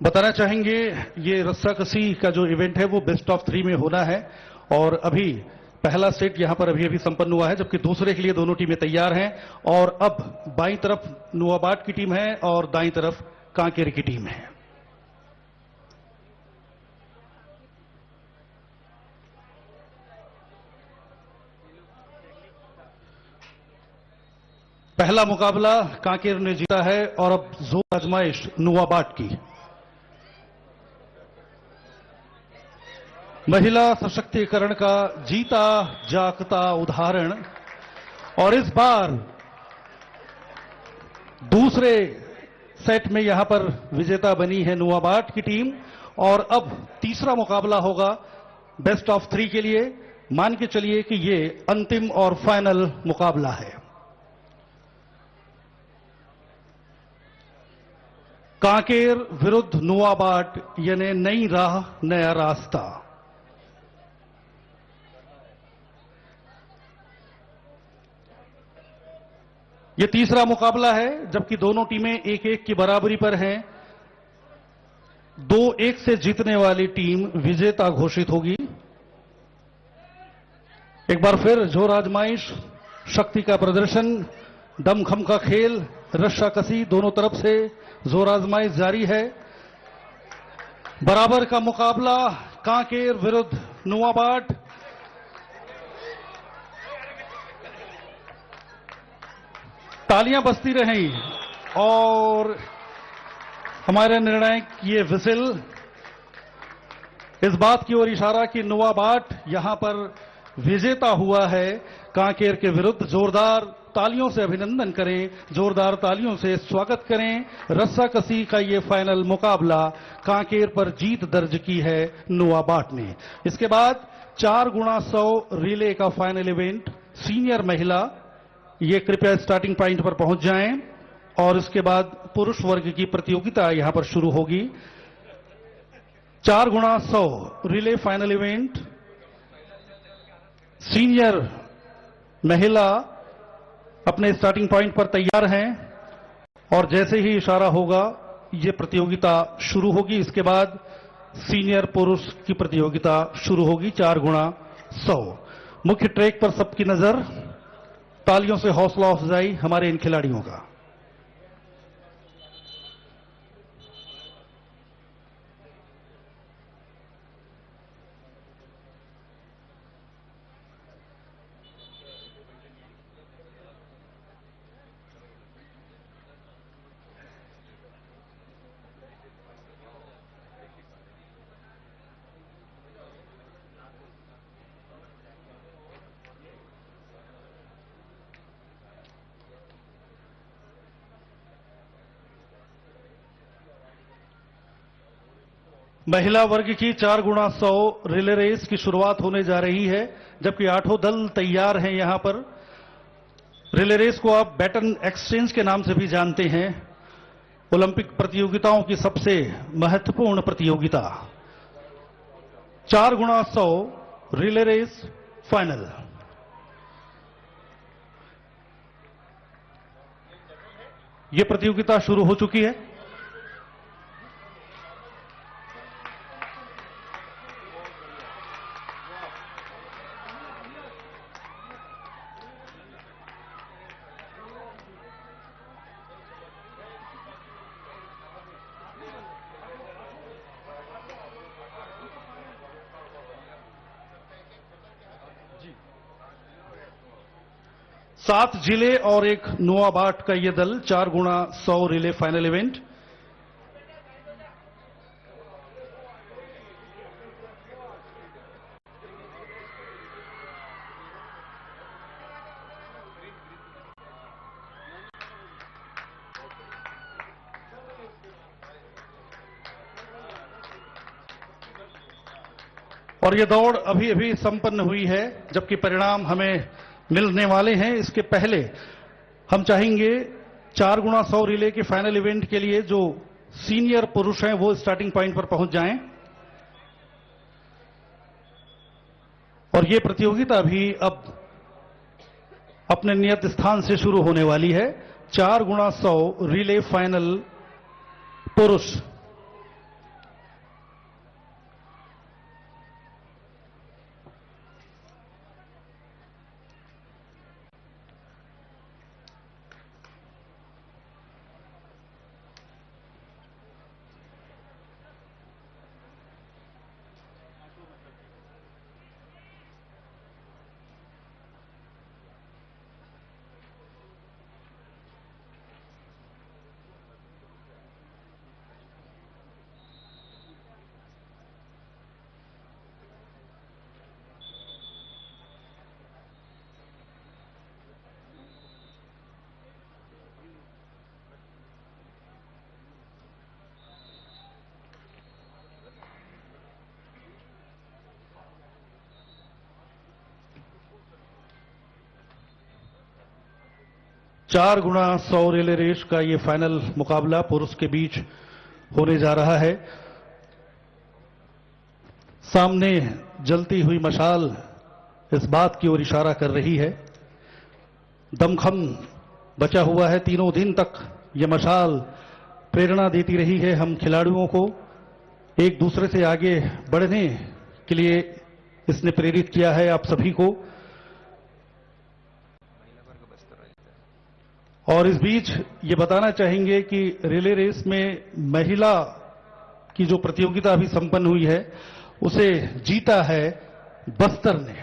बताना चाहेंगे ये रस्साकसी का जो इवेंट है वो बेस्ट ऑफ 3 में होना है और अभी पहला सेट यहां पर अभी संपन्न हुआ है, जबकि दूसरे के लिए दोनों टीमें तैयार हैं और अब बाईं तरफ नोआबाट की टीम है और दाईं तरफ कांकेर की टीम है। पहला मुकाबला कांकेर ने जीता है और अब जोर आजमाइश नोआबाट की। महिला सशक्तिकरण का जीता जागता उदाहरण और इस बार दूसरे सेट में यहां पर विजेता बनी है नोआबाट की टीम और अब तीसरा मुकाबला होगा बेस्ट ऑफ 3 के लिए। मान के चलिए कि ये अंतिम और फाइनल मुकाबला है। कांकेर विरुद्ध नोआबाट यानी नई राह नया रास्ता। यह तीसरा मुकाबला है, जबकि दोनों टीमें 1-1 की बराबरी पर हैं। 2-1 से जीतने वाली टीम विजेता घोषित होगी। एक बार फिर जोर आजमाइश, शक्ति का प्रदर्शन, दमखम का खेल, रस्साकसी दोनों तरफ से जोर आजमाइश जारी है। बराबर का मुकाबला कांकेर विरुद्ध नोआबाट। तालियां बजती रहें और हमारे निर्णायक ये विसिल इस बात की ओर इशारा कि नोआबाट यहां पर विजेता हुआ है कांकेर के विरुद्ध। जोरदार तालियों से अभिनंदन करें, जोरदार तालियों से स्वागत करें। रस्साकसी का ये फाइनल मुकाबला कांकेर पर जीत दर्ज की है नोआबाट ने। इसके बाद 4x100 रिले का फाइनल इवेंट सीनियर महिला, ये कृपया स्टार्टिंग पॉइंट पर पहुंच जाएं और इसके बाद पुरुष वर्ग की प्रतियोगिता यहां पर शुरू होगी। 4x100 relay final event senior महिला अपने स्टार्टिंग पॉइंट पर तैयार हैं और जैसे ही इशारा होगा ये प्रतियोगिता शुरू होगी। इसके बाद सीनियर पुरुष की प्रतियोगिता शुरू होगी 4x100। मुख्य ट्रैक पर सबकी नजर, तालियों से हौसला अफजाई हमारे इन खिलाड़ियों का। महिला वर्ग की 4x100 रिले रेस की शुरुआत होने जा रही है, जबकि 8 दल तैयार हैं यहां पर। रिले रेस को आप बैटन एक्सचेंज के नाम से भी जानते हैं। ओलंपिक प्रतियोगिताओं की सबसे महत्वपूर्ण प्रतियोगिता 4x100 रिले रेस फाइनल। यह प्रतियोगिता शुरू हो चुकी है। 7 जिले और एक नोआबाट का ये दल 4x100 रिले फाइनल इवेंट। और ये दौड़ अभी अभी संपन्न हुई है, जबकि परिणाम हमें मिलने वाले हैं। इसके पहले हम चाहेंगे 4x100 रिले के फाइनल इवेंट के लिए जो सीनियर पुरुष हैं वो स्टार्टिंग पॉइंट पर पहुंच जाएं। और ये प्रतियोगिता भी अब अपने नियत स्थान से शुरू होने वाली है। 4x100 रिले फाइनल पुरुष। चार गुणा 100 रिले रेस का ये फाइनल मुकाबला पुरुष के बीच होने जा रहा है। सामने जलती हुई मशाल इस बात की ओर इशारा कर रही है। दमखम बचा हुआ है। तीनों दिन तक ये मशाल प्रेरणा देती रही है हम खिलाड़ियों को, एक दूसरे से आगे बढ़ने के लिए इसने प्रेरित किया है आप सभी को। और इस बीच ये बताना चाहेंगे कि रिले रेस में महिला की जो प्रतियोगिता अभी संपन्न हुई है उसे जीता है बस्तर ने।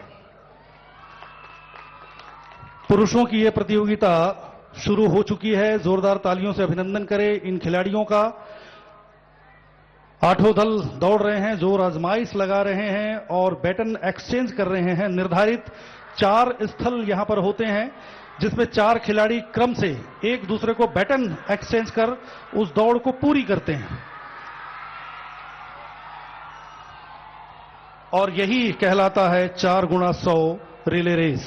पुरुषों की यह प्रतियोगिता शुरू हो चुकी है। जोरदार तालियों से अभिनंदन करें इन खिलाड़ियों का। 8 दल दौड़ रहे हैं, जोर आजमाइश लगा रहे हैं और बैटन एक्सचेंज कर रहे हैं। निर्धारित 4 स्थल यहां पर होते हैं जिसमें 4 खिलाड़ी क्रम से एक दूसरे को बैटन एक्सचेंज कर उस दौड़ को पूरी करते हैं और यही कहलाता है 4x100 रिले रेस।